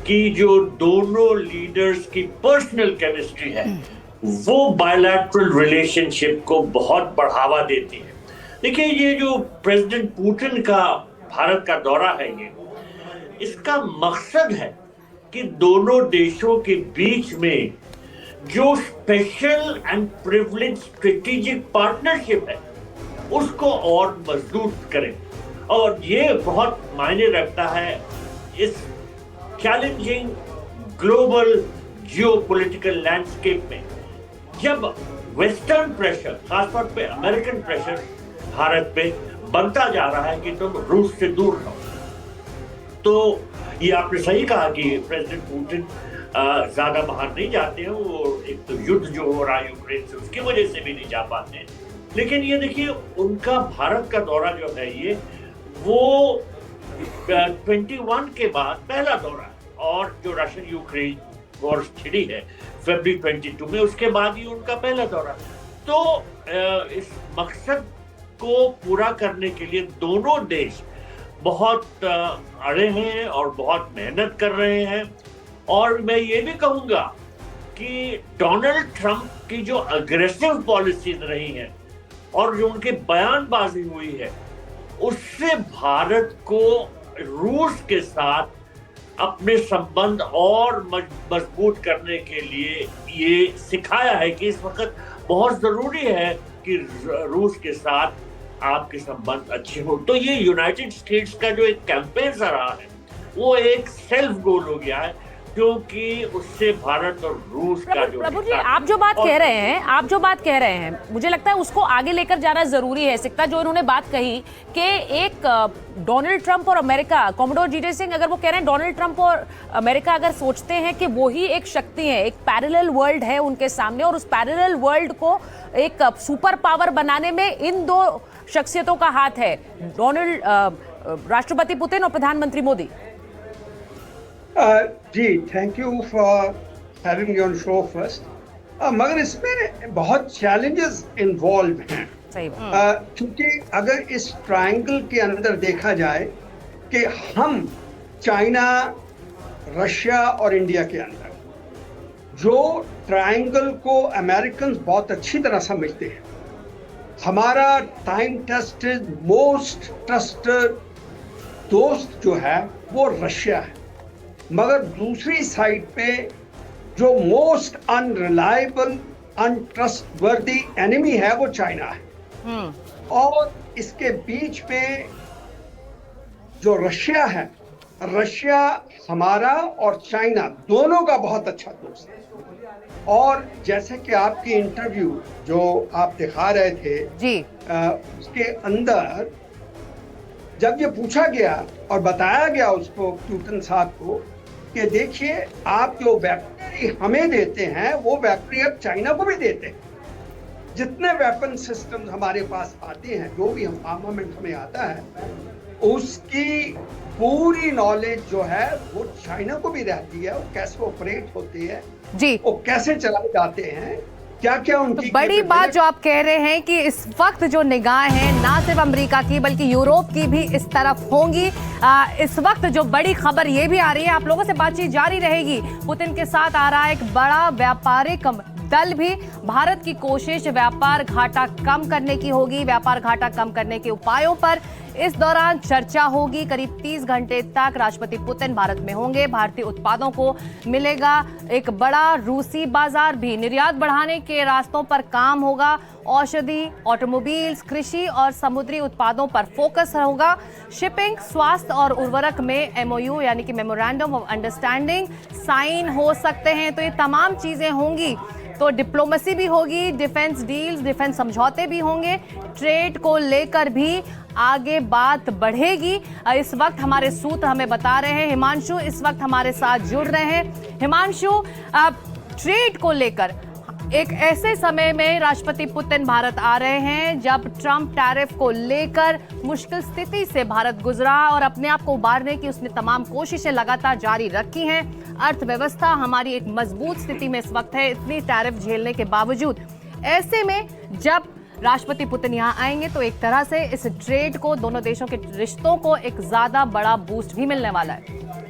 कि जो दोनों लीडर्स की पर्सनल केमिस्ट्री है वो बायलैटरल रिलेशनशिप को बहुत बढ़ावा देती है। देखिए, ये जो प्रेसिडेंट पुतिन का भारत का दौरा है, ये इसका मकसद है कि दोनों देशों के बीच में जो special and privilege strategic partnership है उसको और मजबूत करें, और ये बहुत मायने रखता है इस चैलेंजिंग ग्लोबल जियोपॉलिटिकल लैंडस्केप में, जब वेस्टर्न प्रेशर, खासतौर पे अमेरिकन प्रेशर भारत पे बनता जा रहा है कि तुम रूस से दूर रहो। तो ये आपने सही कहा कि प्रेसिडेंट पुतिन ज्यादा बाहर नहीं जाते हैं, वो एक तो युद्ध जो हो रहा है यूक्रेन से उसकी वजह से भी नहीं जा पाते हैं, लेकिन ये देखिए उनका भारत का दौरा जो है ये वो 21 के बाद पहला दौरा है, और जो रशियन यूक्रेन वॉर छिड़ी है फरवरी 22 में, उसके बाद ही उनका पहला दौरा। तो इस मकसद को पूरा करने के लिए दोनों देश बहुत अड़े हैं और बहुत मेहनत कर रहे हैं। और मैं ये भी कहूँगा कि डोनाल्ड ट्रंप की जो अग्रेसिव पॉलिसीज रही हैं और जो उनकी बयानबाजी हुई है, उससे भारत को रूस के साथ अपने संबंध और मजबूत करने के लिए ये सिखाया है कि इस वक्त बहुत जरूरी है कि रूस के साथ आपके संबंध अच्छे हो। तो ये यूनाइटेड स्टेट्स का जो एक कैंपेन चल रहा है वो एक सेल्फ गोल हो गया है, क्योंकि उससे भारत और रूस का जो प्रभु जी, आप जो बात कह रहे हैं मुझे लगता है उसको आगे लेकर जाना जरूरी है। सिक्ता जो इन्होंने बात कही कि एक डोनाल्ड ट्रंप और अमेरिका, कॉमोडोर जीजे सिंह अगर वो कह रहे हैं डोनाल्ड ट्रंप और अमेरिका अगर सोचते हैं कि वो ही एक शक्ति है, एक पैरेलल वर्ल्ड है उनके सामने, और उस पैरेलल वर्ल्ड को एक सुपर पावर बनाने में इन दो शख्सियतों का हाथ है, राष्ट्रपति पुतिन और प्रधानमंत्री मोदी। जी, thank you for having me on show first. मगर इसमें बहुत चैलेंजेस इन्वॉल्व हैं, क्योंकि अगर इस ट्रायंगल के अंदर देखा जाए कि हम चाइना, रशिया और इंडिया के अंदर जो ट्रायंगल को अमेरिकन बहुत अच्छी तरह समझते हैं, हमारा टाइम टेस्टेड मोस्ट ट्रस्टेड दोस्त जो है वो रशिया है, मगर दूसरी साइड पे जो मोस्ट अनरिलायबल, अनट्रस्टवर्दी एनिमी है वो चाइना है। और इसके बीच में जो रशिया है, रशिया हमारा और चाइना दोनों का बहुत अच्छा दोस्त है। और जैसे कि आपकी इंटरव्यू जो आप दिखा रहे थे जी, उसके अंदर जब ये पूछा गया और बताया गया उसको, पुतिन साहब को, कि देखिए आप जो वेपनरी हमें देते हैं वो वेपनरी अब चाइना को भी देते हैं। जितने वेपन सिस्टम हमारे पास आते हैं, जो भी हम आर्मामेंट हमें आता है, उसकी पूरी नॉलेज जो है वो चाइना को भी रहती है। वो कैसे ऑपरेट होते हैं जी, वो कैसे चलाए जाते हैं, क्या क्या उनकी। तो बड़ी बात जो आप कह रहे हैं कि इस वक्त जो निगाह है ना सिर्फ अमेरिका की बल्कि यूरोप की भी इस तरफ होंगी। इस वक्त जो बड़ी खबर ये भी आ रही है, आप लोगों से बातचीत जारी रहेगी, पुतिन के साथ आ रहा है एक बड़ा व्यापारिक दल भी। भारत की कोशिश व्यापार घाटा कम करने की होगी, व्यापार घाटा कम करने के उपायों पर इस दौरान चर्चा होगी। करीब 30 घंटे तक राष्ट्रपति पुतिन भारत में होंगे। भारतीय उत्पादों को मिलेगा एक बड़ा रूसी बाजार भी। निर्यात बढ़ाने के रास्तों पर काम होगा। औषधि, ऑटोमोबाइल्स, कृषि और समुद्री उत्पादों पर फोकस होगा। शिपिंग, स्वास्थ्य और उर्वरक में MOU यानी कि मेमोरेंडम ऑफ अंडरस्टैंडिंग साइन हो सकते हैं। तो ये तमाम चीजें होंगी। तो डिप्लोमेसी भी होगी, डिफेंस डील्स, डिफेंस समझौते भी होंगे, ट्रेड को लेकर भी आगे बात बढ़ेगी। इस वक्त हमारे सूत्र हमें बता रहे हैं, हिमांशु इस वक्त हमारे साथ जुड़ रहे हैं। हिमांशु, ट्रेड को लेकर एक ऐसे समय में राष्ट्रपति पुतिन भारत आ रहे हैं जब ट्रंप टैरिफ को लेकर मुश्किल स्थिति से भारत गुजरा और अपने आप को उबारने की उसने तमाम कोशिशें लगातार जारी रखी हैं। अर्थव्यवस्था हमारी एक मजबूत स्थिति में इस वक्त है, इतनी टैरिफ झेलने के बावजूद। ऐसे में जब राष्ट्रपति पुतिन यहां आएंगे तो एक तरह से इस ट्रेड को, दोनों देशों के रिश्तों को एक ज्यादा बड़ा बूस्ट भी मिलने वाला है।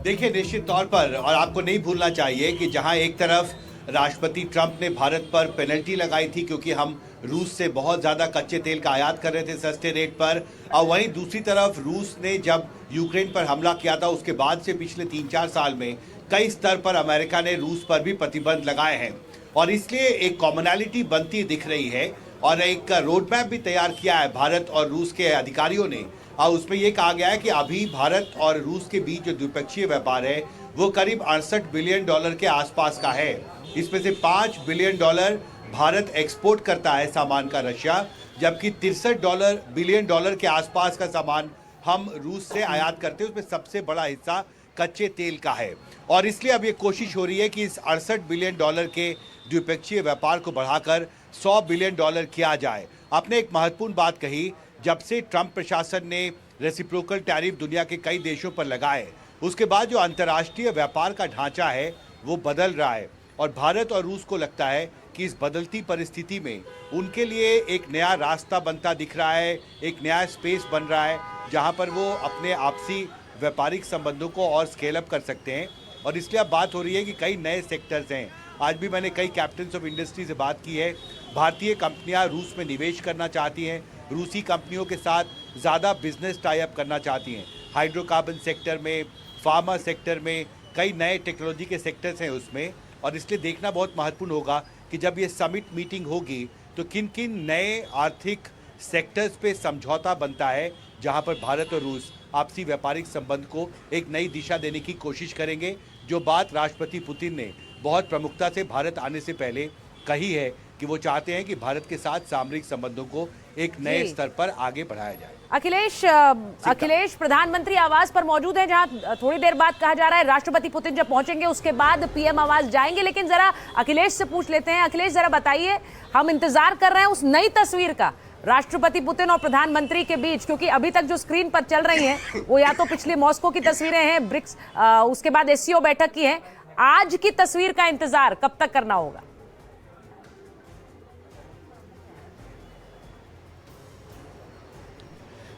देखिए, निश्चित तौर पर, और आपको नहीं भूलना चाहिए कि जहां एक तरफ राष्ट्रपति ट्रंप ने भारत पर पेनल्टी लगाई थी क्योंकि हम रूस से बहुत ज़्यादा कच्चे तेल का आयात कर रहे थे सस्ते रेट पर, और वहीं दूसरी तरफ रूस ने जब यूक्रेन पर हमला किया था उसके बाद से पिछले 3-4 साल में कई स्तर पर अमेरिका ने रूस पर भी प्रतिबंध लगाए हैं, और इसलिए एक कॉमनैलिटी बनती दिख रही है और एक रोड मैप भी तैयार किया है भारत और रूस के अधिकारियों ने। और उसमें यह कहा गया है कि अभी भारत और रूस के बीच जो द्विपक्षीय व्यापार है वो करीब 68 बिलियन डॉलर के आसपास का है। इसमें से 5 बिलियन डॉलर भारत एक्सपोर्ट करता है सामान का रशिया, जबकि 63 बिलियन डॉलर के आसपास का सामान हम रूस से आयात करते हैं। उसमें सबसे बड़ा हिस्सा कच्चे तेल का है, और इसलिए अब ये कोशिश हो रही है कि इस 68 बिलियन डॉलर के द्विपक्षीय व्यापार को बढ़ाकर 100 बिलियन डॉलर किया जाए। आपने एक महत्वपूर्ण बात कही, जब से ट्रंप प्रशासन ने रेसिप्रोकल टैरिफ दुनिया के कई देशों पर लगाए, उसके बाद जो अंतर्राष्ट्रीय व्यापार का ढांचा है वो बदल रहा है, और भारत और रूस को लगता है कि इस बदलती परिस्थिति में उनके लिए एक नया रास्ता बनता दिख रहा है, एक नया स्पेस बन रहा है जहां पर वो अपने आपसी व्यापारिक संबंधों को और स्केल अप कर सकते हैं। और इसलिए अब बात हो रही है कि कई नए सेक्टर्स हैं। आज भी मैंने कई कैप्टन्स ऑफ इंडस्ट्री से बात की है। भारतीय कंपनियां रूस में निवेश करना चाहती हैं, रूसी कंपनियों के साथ ज़्यादा बिजनेस टाई अप करना चाहती हैं। हाइड्रोकार्बन सेक्टर में, फार्मा सेक्टर में, कई नए टेक्नोलॉजी के सेक्टर्स हैं उसमें, और इसलिए देखना बहुत महत्वपूर्ण होगा कि जब ये समिट मीटिंग होगी तो किन किन नए आर्थिक सेक्टर्स पे समझौता बनता है जहां पर भारत और रूस आपसी व्यापारिक संबंध को एक नई दिशा देने की कोशिश करेंगे। जो बात राष्ट्रपति पुतिन ने बहुत प्रमुखता से भारत आने से पहले कही है कि वो चाहते हैं कि भारत के साथ सामरिक संबंधों को एक नए स्तर पर आगे बढ़ाया जाए। अखिलेश प्रधानमंत्री आवास पर मौजूद हैं, जहां थोड़ी देर बाद कहा जा रहा है राष्ट्रपति पुतिन जब पहुंचेंगे उसके बाद पीएम आवास जाएंगे। लेकिन जरा अखिलेश से पूछ लेते हैं। अखिलेश, जरा बताइए, हम इंतजार कर रहे हैं उस नई तस्वीर का राष्ट्रपति पुतिन और प्रधानमंत्री के बीच, क्योंकि अभी तक जो स्क्रीन पर चल रही हैं वो या तो पिछले मॉस्को की तस्वीरें हैं, ब्रिक्स, उसके बाद एससीओ बैठक की है। आज की तस्वीर का इंतजार कब तक करना होगा?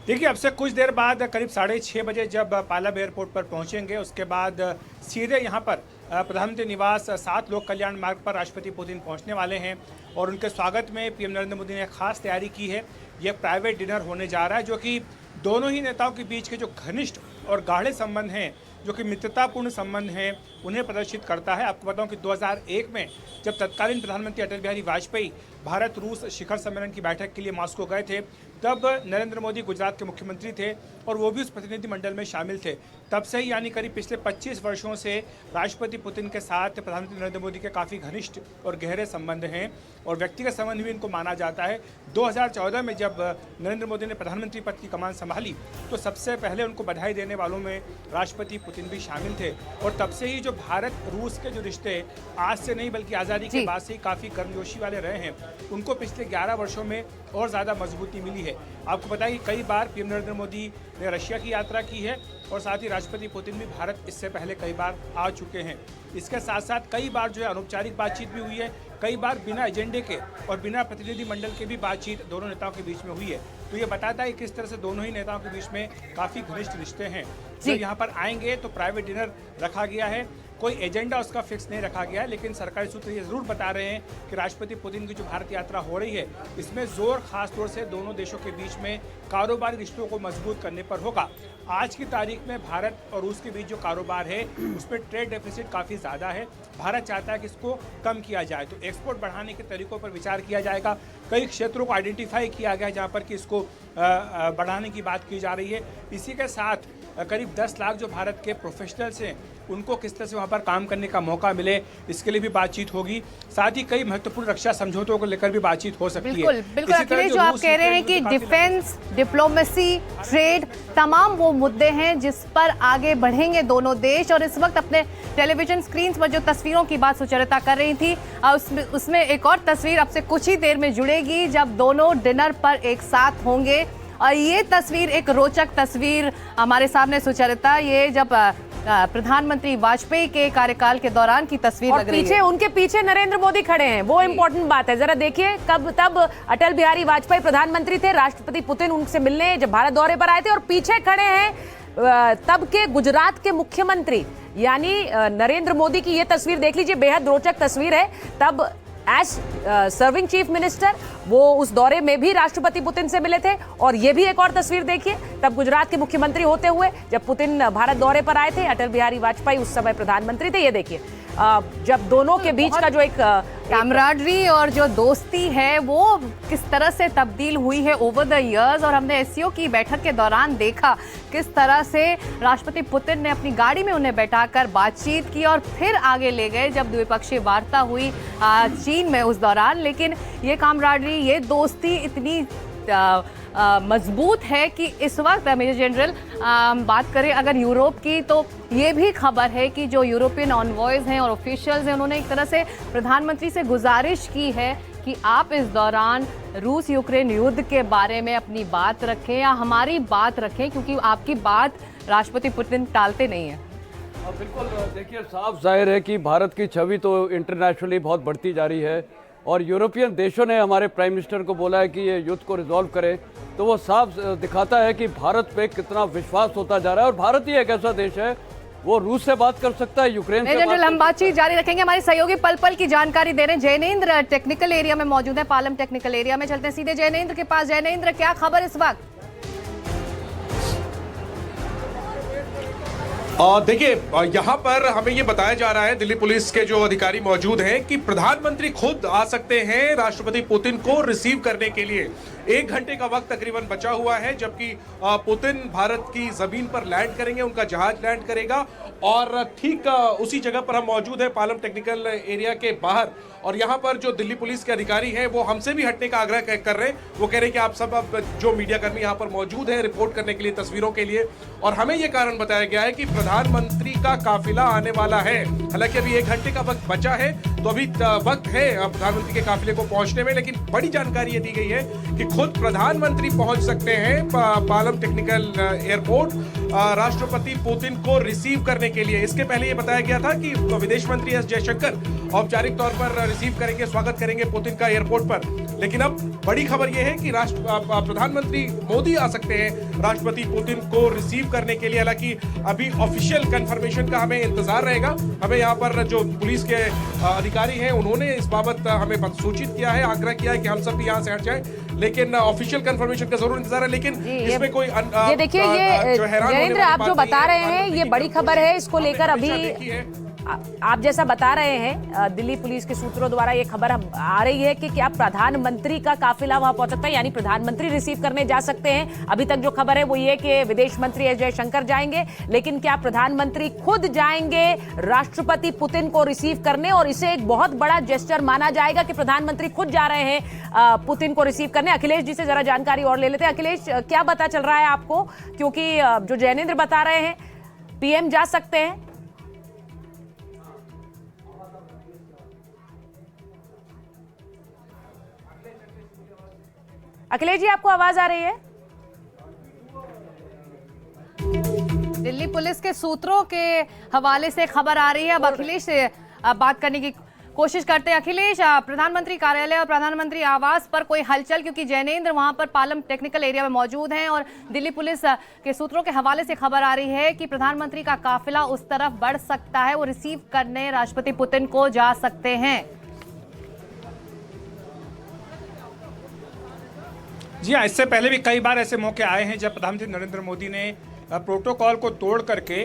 देखिए, अब से कुछ देर बाद करीब 6:30 बजे जब पालाब एयरपोर्ट पर पहुंचेंगे, उसके बाद सीधे यहां पर प्रधानमंत्री निवास 7 लोक कल्याण मार्ग पर राष्ट्रपति पुतिन पहुंचने वाले हैं, और उनके स्वागत में पीएम नरेंद्र मोदी ने खास तैयारी की है। यह प्राइवेट डिनर होने जा रहा है, जो कि दोनों ही नेताओं के बीच के जो घनिष्ठ और गाढ़े संबंध हैं, जो कि मित्रतापूर्ण संबंध हैं, उन्हें प्रदर्शित करता है। आपको बताऊं कि 2001 में जब तत्कालीन प्रधानमंत्री अटल बिहारी वाजपेयी भारत रूस शिखर सम्मेलन की बैठक के लिए मॉस्को गए थे, तब नरेंद्र मोदी गुजरात के मुख्यमंत्री थे और वो भी उस प्रतिनिधिमंडल में शामिल थे। तब से ही, यानी करीब पिछले 25 वर्षों से राष्ट्रपति पुतिन के साथ प्रधानमंत्री नरेंद्र मोदी के काफ़ी घनिष्ठ और गहरे संबंध हैं, और व्यक्तिगत संबंध भी इनको माना जाता है। 2014 में जब नरेंद्र मोदी ने प्रधानमंत्री पद की कमान संभाली तो सबसे पहले उनको बधाई देने वालों में राष्ट्रपति पुतिन भी शामिल थे, और तब से ही जो भारत रूस के जो रिश्ते आज से नहीं बल्कि आज़ादी के बाद से ही काफ़ी गर्मजोशी वाले रहे हैं, उनको पिछले 11 वर्षों में और ज़्यादा मजबूती मिली है। आपको पता है कि कई बार पीएम नरेंद्र मोदी ने रशिया की यात्रा की है, और साथ ही राष्ट्रपति पुतिन भी भारत इससे पहले कई बार आ चुके हैं। इसके साथ साथ कई बार जो है अनौपचारिक बातचीत भी हुई है, कई बार बिना एजेंडे के और बिना प्रतिनिधिमंडल के भी बातचीत दोनों नेताओं के बीच में हुई है। तो ये बताता है किस तरह से दोनों ही नेताओं के बीच में काफ़ी घनिष्ठ रिश्ते हैं। जब यहाँ पर आएंगे तो प्राइवेट डिनर रखा गया है, कोई एजेंडा उसका फिक्स नहीं रखा गया है, लेकिन सरकारी सूत्र ये जरूर बता रहे हैं कि राष्ट्रपति पुतिन की जो भारत यात्रा हो रही है, इसमें जोर खास तौर से दोनों देशों के बीच में कारोबारी रिश्तों को मजबूत करने पर होगा। आज की तारीख में भारत और रूस के बीच जो कारोबार है उसमें ट्रेड डेफिसिट काफ़ी ज़्यादा है। भारत चाहता है कि इसको कम किया जाए, तो एक्सपोर्ट बढ़ाने के तरीकों पर विचार किया जाएगा। कई क्षेत्रों को आइडेंटिफाई किया गया है जहाँ पर कि इसको बढ़ाने की बात की जा रही है। इसी के साथ करीब 10 लाख जो भारत के प्रोफेशनल्स हैं उनको किस तरह से वहाँ पर काम करने का मौका मिले, इसके लिए भी बातचीत होगी। साथ ही कई महत्वपूर्ण रक्षा समझौतों को लेकर भी बातचीत हो सकती है। बिल्कुल अखिलेश, जो आप कह रहे हैं कि डिफेंस, डिप्लोमेसी, ट्रेड, तमाम वो मुद्दे हैं जिस पर आगे बढ़ेंगे दोनों देश। और इस वक्त अपने टेलीविजन स्क्रीन पर जो तस्वीरों की बात सुचरिता कर रही थी, उसमें एक और तस्वीर अब से कुछ ही देर में जुड़ेगी जब दोनों डिनर पर एक साथ होंगे। और ये तस्वीर एक रोचक तस्वीर हमारे सामने सुचरिता, ये जब प्रधानमंत्री वाजपेयी के कार्यकाल के दौरान की तस्वीर लग रही है। पीछे उनके पीछे नरेंद्र मोदी खड़े हैं, वो इम्पोर्टेंट बात है। जरा देखिए, तब अटल बिहारी वाजपेयी प्रधानमंत्री थे, राष्ट्रपति पुतिन उनसे मिलने जब भारत दौरे पर आए थे, और पीछे खड़े हैं तब के गुजरात के मुख्यमंत्री यानी नरेंद्र मोदी की। ये तस्वीर देख लीजिए, बेहद रोचक तस्वीर है। तब एज सर्विंग चीफ मिनिस्टर वो उस दौरे में भी राष्ट्रपति पुतिन से मिले थे। और ये भी एक और तस्वीर देखिए, तब गुजरात के मुख्यमंत्री होते हुए जब पुतिन भारत दौरे पर आए थे, अटल बिहारी वाजपेयी उस समय प्रधानमंत्री थे। ये देखिए जब दोनों के बीच का जो एक कैमराडरी और जो दोस्ती है वो किस तरह से तब्दील हुई है ओवर द इयर्स। और हमने एससीओ की बैठक के दौरान देखा किस तरह से राष्ट्रपति पुतिन ने अपनी गाड़ी में उन्हें बैठाकर बातचीत की और फिर आगे ले गए जब द्विपक्षीय वार्ता हुई चीन में उस दौरान। लेकिन ये कैमराडरी, ये दोस्ती इतनी मजबूत है कि इस वक्त मेजर जनरल बात करें अगर यूरोप की, तो ये भी खबर है कि जो यूरोपियन ऑनवॉयज हैं और ऑफिशियल्स हैं, उन्होंने एक तरह से प्रधानमंत्री से गुजारिश की है कि आप इस दौरान रूस यूक्रेन युद्ध के बारे में अपनी बात रखें या हमारी बात रखें, क्योंकि आपकी बात राष्ट्रपति पुतिन टालते नहीं हैं। बिल्कुल, देखिए साफ जाहिर है कि भारत की छवि तो इंटरनेशनली बहुत बढ़ती जा रही है और यूरोपियन देशों ने हमारे प्राइम मिनिस्टर को बोला है कि ये युद्ध को रिजॉल्व करें, तो वो साफ दिखाता है कि भारत पे कितना विश्वास होता जा रहा है। और भारत ही एक ऐसा देश है वो रूस से बात कर सकता है, यूक्रेन से जनरल हम बातचीत जारी रखेंगे। हमारे सहयोगी पल पल की जानकारी दे रहे हैं। जैनेंद्र टेक्निकल एरिया में मौजूद है, पालम टेक्निकल एरिया में। चलते हैं सीधे जैनेंद्र के पास। जैनेंद्र, क्या खबर इस वक्त? देखिए, यहाँ पर हमें ये बताया जा रहा है, दिल्ली पुलिस के जो अधिकारी मौजूद हैं, कि प्रधानमंत्री खुद आ सकते हैं राष्ट्रपति पुतिन को रिसीव करने के लिए। 1 घंटे का वक्त तकरीबन बचा हुआ है, जबकि पुतिन भारत की जमीन पर लैंड करेंगे, उनका जहाज लैंड करेगा। और ठीक उसी जगह पर हम मौजूद हैं, पालम टेक्निकल एरिया के बाहर। और यहाँ पर जो दिल्ली पुलिस के अधिकारी हैं वो हमसे भी हटने का आग्रह कर रहे हैं। वो कह रहे हैं कि आप सब अब जो मीडिया कर्मी यहाँ पर मौजूद हैं रिपोर्ट करने के लिए, तस्वीरों के लिए। और हमें ये कारण बताया गया है कि प्रधानमंत्री का काफिला आने वाला है। हालांकि अभी 1 घंटे का वक्त बचा है, तो अभी वक्त है प्रधानमंत्री के काफिले को पहुंचने में। लेकिन बड़ी जानकारी ये दी गई है कि खुद प्रधानमंत्री पहुंच सकते हैं पालम टेक्निकल एयरपोर्ट राष्ट्रपति पुतिन को रिसीव करने के लिए। इसके पहले ये बताया गया था कि विदेश मंत्री एस जयशंकर औपचारिक तौर पर रिसीव करेंगे, स्वागत करेंगे पुतिन का एयरपोर्ट पर। लेकिन अब बड़ी खबर यह है कि प्रधानमंत्री मोदी आ सकते हैं राष्ट्रपति पुतिन को रिसीव करने के लिए। हालांकि अभी ऑफिशियल कंफर्मेशन का हमें इंतजार रहेगा। हमें यहाँ पर जो पुलिस के अधिकारी हैं उन्होंने इस बाबत हमें सूचित किया है, आग्रह किया है कि हम सब भी यहाँ से हट जाएं। लेकिन ऑफिशियल कंफर्मेशन का जरूर इंतजार है। लेकिन इसमें कोई ये देखिए, ये जयेंद्र आप जो बता रहे हैं ये बड़ी खबर है। इसको लेकर अभी आप जैसा बता रहे हैं, दिल्ली पुलिस के सूत्रों द्वारा ये खबर आ रही है कि क्या प्रधानमंत्री का काफिला वहां पहुंच सकता है, यानी प्रधानमंत्री रिसीव करने जा सकते हैं। अभी तक जो खबर है वो ये कि विदेश मंत्री एस जयशंकर जाएंगे, लेकिन क्या प्रधानमंत्री खुद जाएंगे राष्ट्रपति पुतिन को रिसीव करने? और इसे एक बहुत बड़ा जेस्चर माना जाएगा कि प्रधानमंत्री खुद जा रहे हैं पुतिन को रिसीव करने। अखिलेश जी से जरा जानकारी और ले लेते हैं। अखिलेश, क्या पता चल रहा है आपको, क्योंकि जो जैनेंद्र बता रहे हैं पीएम जा सकते हैं? अखिलेश जी, आपको आवाज आ रही है? दिल्ली पुलिस के सूत्रों के हवाले से खबर आ रही है। अब अखिलेश से बात करने की कोशिश करते हैं। अखिलेश, प्रधानमंत्री कार्यालय और प्रधानमंत्री आवास पर कोई हलचल, क्योंकि जैनेंद्र वहां पर पालम टेक्निकल एरिया में मौजूद हैं और दिल्ली पुलिस के सूत्रों के हवाले से खबर आ रही है कि प्रधानमंत्री का काफिला उस तरफ बढ़ सकता है, वो रिसीव करने राष्ट्रपति पुतिन को जा सकते हैं। जी हाँ, इससे पहले भी कई बार ऐसे मौके आए हैं जब प्रधानमंत्री नरेंद्र मोदी ने प्रोटोकॉल को तोड़ करके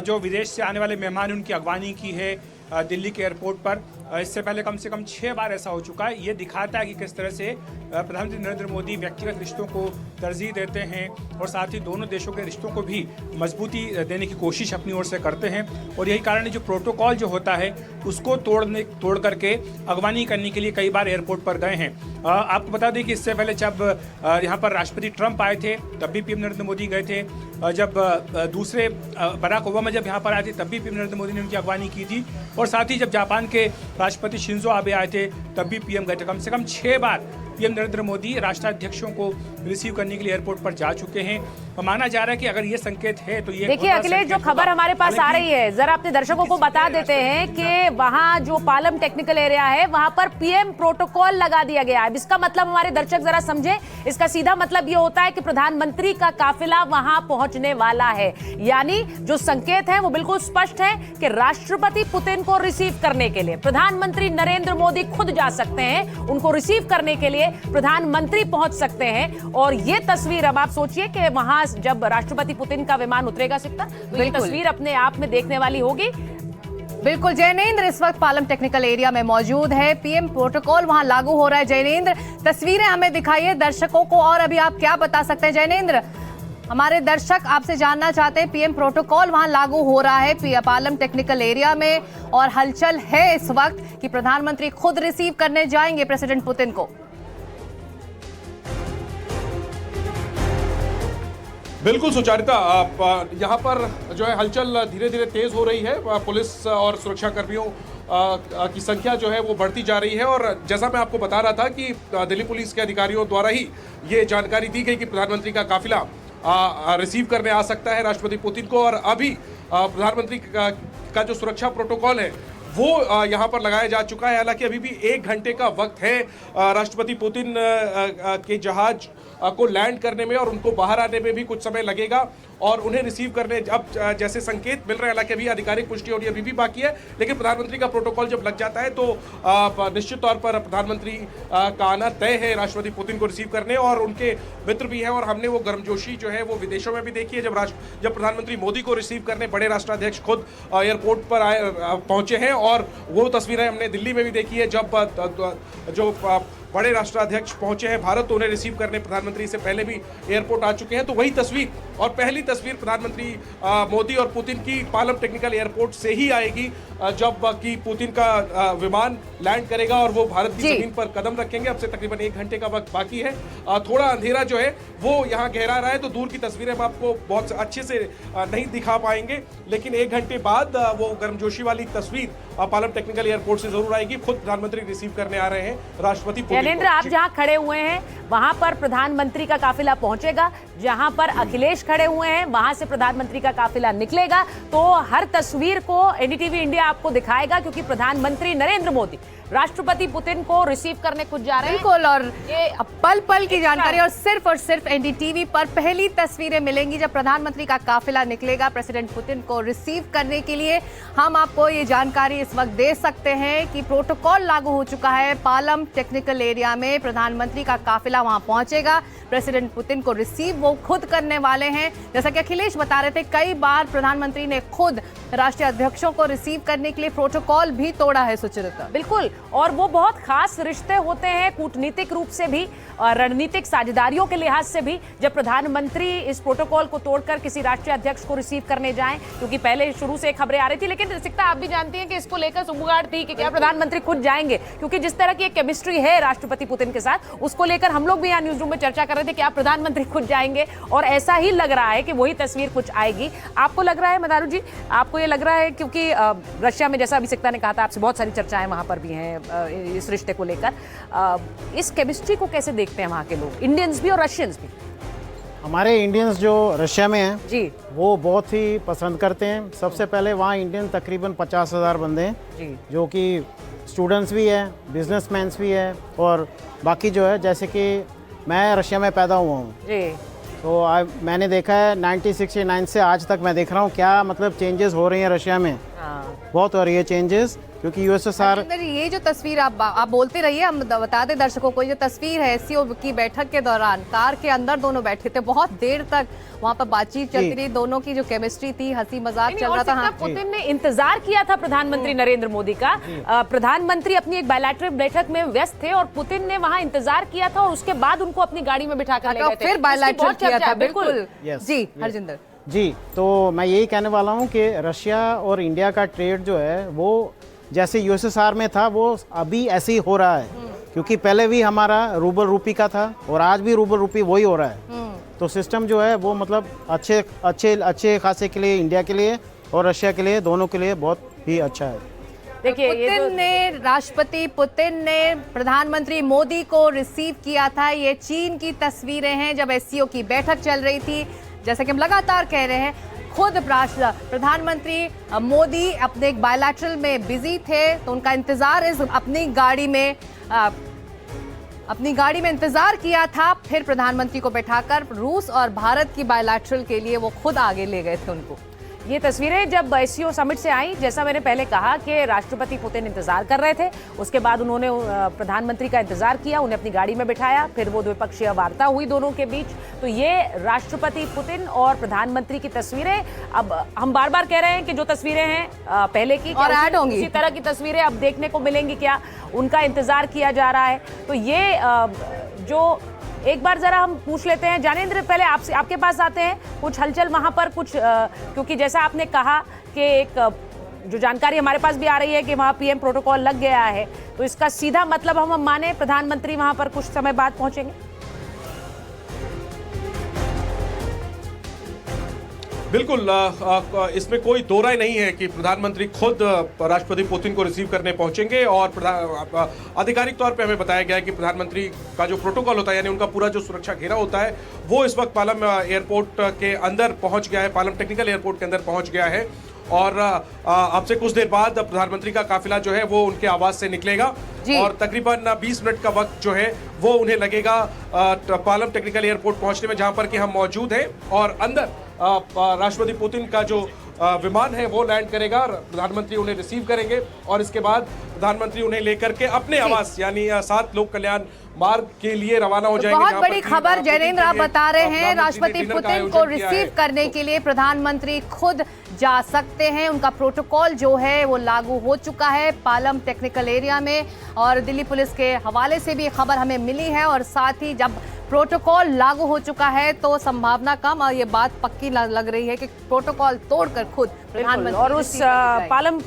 जो विदेश से आने वाले मेहमान उनकी अगवानी की है, दिल्ली के एयरपोर्ट पर। इससे पहले कम से कम 6 बार ऐसा हो चुका है। ये दिखाता है कि किस तरह से प्रधानमंत्री नरेंद्र मोदी व्यक्तिगत रिश्तों को तरजीह देते हैं और साथ ही दोनों देशों के रिश्तों को भी मजबूती देने की कोशिश अपनी ओर से करते हैं। और यही कारण है जो प्रोटोकॉल जो होता है उसको तोड़ करके अगवानी करने के लिए कई बार एयरपोर्ट पर गए हैं। आपको बता दें कि इससे पहले जब यहाँ पर राष्ट्रपति ट्रंप आए थे तब भी पीएम नरेंद्र मोदी गए थे। जब दूसरे बराक ओबामा जब यहाँ पर आए थे तब भी पीएम नरेंद्र मोदी ने उनकी अगवानी की थी। और साथ ही जब जापान के राष्ट्रपति शिंजो आबे आए थे तब भी पीएम गए थे। कम से कम 6 बार पीएम नरेंद्र मोदी राष्ट्राध्यक्षों को रिसीव करने के लिए एयरपोर्ट पर जा चुके हैं। माना जा रहा है कि अगर ये संकेत है तो ये देखिए अखिलेश, जो खबर हमारे पास आ रही है जरा अपने दर्शकों को बता देते हैं कि वहां जो पालम टेक्निकल एरिया है वहां पर पीएम प्रोटोकॉल लगा दिया गया है। इसका मतलब हमारे दर्शक जरा समझे, इसका सीधा मतलब ये होता है कि प्रधानमंत्री का काफिला वहां पहुंचने वाला है। यानी जो संकेत है वो बिल्कुल स्पष्ट है कि राष्ट्रपति पुतिन को रिसीव करने के लिए प्रधानमंत्री नरेंद्र मोदी खुद जा सकते हैं, उनको रिसीव करने के लिए प्रधानमंत्री पहुंच सकते हैं। और ये तस्वीर अब आप सोचिए कि वहां जब राष्ट्रपति पुतिन का विमान उतरेगा सिकता तो ये तस्वीर अपने आप में देखने वाली होगी। बिल्कुल जैनेंद्र इस वक्त पालम टेक्निकल एरिया में मौजूद है, पीएम प्रोटोकॉल वहां लागू हो रहा है। जैनेंद्र, तस्वीरें हमें दिखाइए दर्शकों को और अभी आप क्या बता सकते हैं। जैनेंद्र, हमारे दर्शक आपसे जानना चाहते हैं, पीएम प्रोटोकॉल वहां लागू हो रहा है पालम टेक्निकल एरिया में और हलचल है इस वक्त कि प्रधानमंत्री खुद रिसीव करने जाएंगे प्रेसिडेंट पुतिन को। बिल्कुल सुचारिता, यहाँ पर जो है हलचल धीरे धीरे तेज हो रही है। पुलिस और सुरक्षा कर्मियों की संख्या जो है वो बढ़ती जा रही है। और जैसा मैं आपको बता रहा था कि दिल्ली पुलिस के अधिकारियों द्वारा ही ये जानकारी दी गई कि प्रधानमंत्री का काफिला रिसीव करने आ सकता है राष्ट्रपति पुतिन को। और अभी प्रधानमंत्री का जो सुरक्षा प्रोटोकॉल है वो यहाँ पर लगाया जा चुका है। हालांकि अभी भी 1 घंटे का वक्त है राष्ट्रपति पुतिन के जहाज को लैंड करने में और उनको बाहर आने में भी कुछ समय लगेगा और उन्हें रिसीव करने अब जैसे संकेत मिल रहे हैं। हालांकि अभी आधिकारिक पुष्टि होनी अभी भी बाकी है, लेकिन प्रधानमंत्री का प्रोटोकॉल जब लग जाता है तो निश्चित तौर पर प्रधानमंत्री का आना तय है राष्ट्रपति पुतिन को रिसीव करने। और उनके मित्र भी हैं और हमने वो गर्मजोशी जो है वो विदेशों में भी देखी है। जब प्रधानमंत्री मोदी को रिसीव करने बड़े राष्ट्राध्यक्ष खुद एयरपोर्ट पर पहुंचे हैं और वो तस्वीरें हमने दिल्ली में भी देखी है। जब जो बड़े राष्ट्राध्यक्ष पहुंचे हैं भारत तो उन्हें रिसीव करने प्रधानमंत्री से पहले भी एयरपोर्ट आ चुके हैं। तो वही तस्वीर और पहली तस्वीर प्रधानमंत्री मोदी और पुतिन की पालम टेक्निकल एयरपोर्ट से ही आएगी जब कि पुतिन का विमान लैंड करेगा और वो भारत की जमीन पर कदम रखेंगे। अब से तकरीबन 1 घंटे का वक्त बाकी है। थोड़ा अंधेरा जो है वो यहाँ गहरा रहा है तो दूर की तस्वीरें हम आपको बहुत अच्छे से नहीं दिखा पाएंगे, लेकिन 1 घंटे बाद वो गर्मजोशी वाली तस्वीर पालम टेक्निकल एयरपोर्ट से जरूर आएगी। खुद प्रधानमंत्री रिसीव करने आ रहे हैं राष्ट्रपति पुतिन। जैनेंद्र, आप जहां खड़े हुए हैं वहां पर प्रधानमंत्री का काफिला पहुंचेगा, जहां पर अखिलेश खड़े हुए हैं वहां से प्रधानमंत्री का काफिला निकलेगा। तो हर तस्वीर को एनडीटीवी इंडिया आपको दिखाएगा क्योंकि प्रधानमंत्री नरेंद्र मोदी राष्ट्रपति पुतिन को रिसीव करने खुद जा रहे हैं। बिल्कुल, और ये पल पल की जानकारी और सिर्फ एनडीटीवी पर पहली तस्वीरें मिलेंगी जब प्रधानमंत्री का काफिला निकलेगा प्रेसिडेंट पुतिन को रिसीव करने के लिए। हम आपको ये जानकारी इस वक्त दे सकते हैं कि प्रोटोकॉल लागू हो चुका है। पालम टेक्निकल एरिया में प्रधानमंत्री का काफिला वहां पहुंचेगा, प्रेसिडेंट पुतिन को रिसीव वो खुद करने वाले हैं। जैसा कि अखिलेश बता रहे थे, कई बार प्रधानमंत्री ने खुद राष्ट्रीय अध्यक्षों को रिसीव करने के लिए प्रोटोकॉल भी तोड़ा है। सुचरिता, बिल्कुल, और वो बहुत खास रिश्ते होते हैं कूटनीतिक रूप से भी और रणनीतिक साझेदारियों के लिहाज से भी जब प्रधानमंत्री इस प्रोटोकॉल को तोड़कर किसी राष्ट्रीय अध्यक्ष को रिसीव करने जाएं। क्योंकि पहले शुरू से खबरें आ रही थी, लेकिन रसिकता आप भी जानती हैं कि इसको लेकर सुगबुगाहट थी कि क्या प्रधानमंत्री खुद जाएंगे, क्योंकि जिस तरह की एक केमिस्ट्री है राष्ट्रपति पुतिन के साथ उसको लेकर हम लोग भी यहाँ न्यूज रूम में चर्चा कर रहे थे कि आप प्रधानमंत्री खुद जाएंगे। और ऐसा ही लग रहा है कि वही तस्वीर कुछ आएगी। आपको लग रहा है मदारू जी, आपको ये लग रहा है क्योंकि रशिया में जैसा अभिषेकता ने कहा था आपसे बहुत सारी चर्चाएं वहां पर भी हैं इस रिश्ते को लेकर, इस केमिस्ट्री को कैसे देखते हैं वहां के लोग, इंडियंस भी और रशियंस भी? हमारे इंडियंस जो रशिया में हैं जी वो बहुत ही पसंद करते हैं। सबसे पहले वहाँ इंडियन तकरीबन 50,000 बंदे हैं जी, जो कि स्टूडेंट्स भी हैं, बिजनेसमैन भी हैं और बाकी जो है, जैसे कि मैं रशिया में पैदा हुआ हूँ जी, तो मैंने देखा है 1969 से आज तक मैं देख रहा हूँ क्या मतलब चेंजेस हो रही हैं रशिया में। बहुत हो रही है चेंजेस, क्योंकि यूएसएसआर ये जो तस्वीर आप बोलते रहिए, हम बता दें दर्शकों को, ये तस्वीर है एससीओ की बैठक के दौरान कार के अंदर दोनों बैठे थे, बहुत देर तक वहाँ पर बातचीत चलती रही, दोनों की जो केमिस्ट्री थी, हंसी मजाक चल रहा था। हाँ, पुतिन ने इंतजार किया था प्रधानमंत्री नरेंद्र मोदी का। प्रधानमंत्री अपनी एक बायलैटरल बैठक में व्यस्त थे और पुतिन ने वहाँ इंतजार किया था और उसके बाद उनको अपनी गाड़ी में बिठाकर ले गए थे, फिर बायलैटरल किया था। बिल्कुल जी हरजिंदर जी, तो मैं यही कहने वाला हूँ कि रशिया और इंडिया का ट्रेड जो है वो जैसे यूएसएसआर में था वो अभी ऐसे ही हो रहा है, क्योंकि पहले भी हमारा रूबल रूपी का था और आज भी रूबल रूपी वही हो रहा है। तो सिस्टम जो है वो मतलब अच्छे खासे के लिए, इंडिया के लिए और रशिया के लिए, दोनों के लिए बहुत ही अच्छा है। देखिए, राष्ट्रपति पुतिन ने प्रधानमंत्री मोदी को रिसीव किया था। ये चीन की तस्वीरें हैं जब एससीओ की बैठक चल रही थी। जैसा कि हम लगातार कह रहे हैं, खुद प्रधानमंत्री मोदी अपने एक बायलैटरल में बिजी थे, तो उनका इंतजार अपनी गाड़ी में इंतजार किया था। फिर प्रधानमंत्री को बैठाकर रूस और भारत की बायलैटरल के लिए वो खुद आगे ले गए थे उनको। ये तस्वीरें जब एससीओ समिट से आई, जैसा मैंने पहले कहा कि राष्ट्रपति पुतिन इंतजार कर रहे थे, उसके बाद उन्होंने प्रधानमंत्री का इंतजार किया, उन्हें अपनी गाड़ी में बिठाया, फिर वो द्विपक्षीय वार्ता हुई दोनों के बीच। तो ये राष्ट्रपति पुतिन और प्रधानमंत्री की तस्वीरें, अब हम बार बार कह रहे हैं कि जो तस्वीरें हैं पहले की और ऐड होंगी, इसी तरह की तस्वीरें अब देखने को मिलेंगी क्या, उनका इंतजार किया जा रहा है। तो ये जो एक बार जरा हम पूछ लेते हैं ज्ञानेंद्र, पहले आपके पास आते हैं, कुछ हलचल वहां पर कुछ, क्योंकि जैसा आपने कहा कि एक जो जानकारी हमारे पास भी आ रही है कि वहां पीएम प्रोटोकॉल लग गया है, तो इसका सीधा मतलब हम माने प्रधानमंत्री वहां पर कुछ समय बाद पहुंचेंगे? बिल्कुल, इसमें कोई दो राय नहीं है कि प्रधानमंत्री खुद राष्ट्रपति पुतिन को रिसीव करने पहुंचेंगे। और आधिकारिक तौर पे हमें बताया गया है कि प्रधानमंत्री का जो प्रोटोकॉल होता है, यानी उनका पूरा जो सुरक्षा घेरा होता है, वो इस वक्त पालम एयरपोर्ट के अंदर पहुंच गया है, पालम टेक्निकल एयरपोर्ट के अंदर पहुंच गया है। और अब से कुछ देर बाद प्रधानमंत्री का काफिला जो है वो उनके आवास से निकलेगा और तकरीबन 20 मिनट का वक्त जो है वो उन्हें लगेगा पालम टेक्निकल एयरपोर्ट पहुंचने में, जहां पर कि हम मौजूद हैं। और अंदर राष्ट्रपति पुतिन का जो विमान है वो लैंड करेगा, प्रधानमंत्री उन्हें रिसीव करेंगे और इसके बाद प्रधानमंत्री उन्हें लेकर के अपने आवास यानी 7 लोक कल्याण मार्ग के लिए रवाना हो जाएंगे। बहुत बड़ी खबर जयेंद्र आप बता रहे हैं, राष्ट्रपति पुतिन को रिसीव करने के लिए प्रधानमंत्री खुद जा सकते हैं। उनका प्रोटोकॉल जो है वो लागू हो चुका है पालम टेक्निकल एरिया में, और दिल्ली पुलिस के हवाले से भी खबर हमें मिली है। और साथ ही जब प्रोटोकॉल लागू हो चुका है तो संभावना कम और ये बात पक्की लग रही है कि प्रोटोकॉल तोड़कर खुद प्रधानमंत्री और उस पालम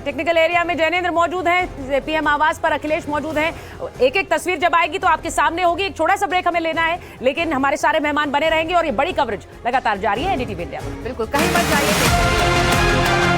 टेक्निकल एरिया में जयेंद्र मौजूद हैं, पीएम आवास पर अखिलेश मौजूद हैं। एक एक तस्वीर जब आएगी तो आपके सामने होगी। एक छोटा सा ब्रेक हमें लेना है, लेकिन हमारे सारे मेहमान बने रहेंगे और ये बड़ी कवरेज लगातार जारी है एनडीटीवी इंडिया पर। बिल्कुल, कहीं मत जाइए।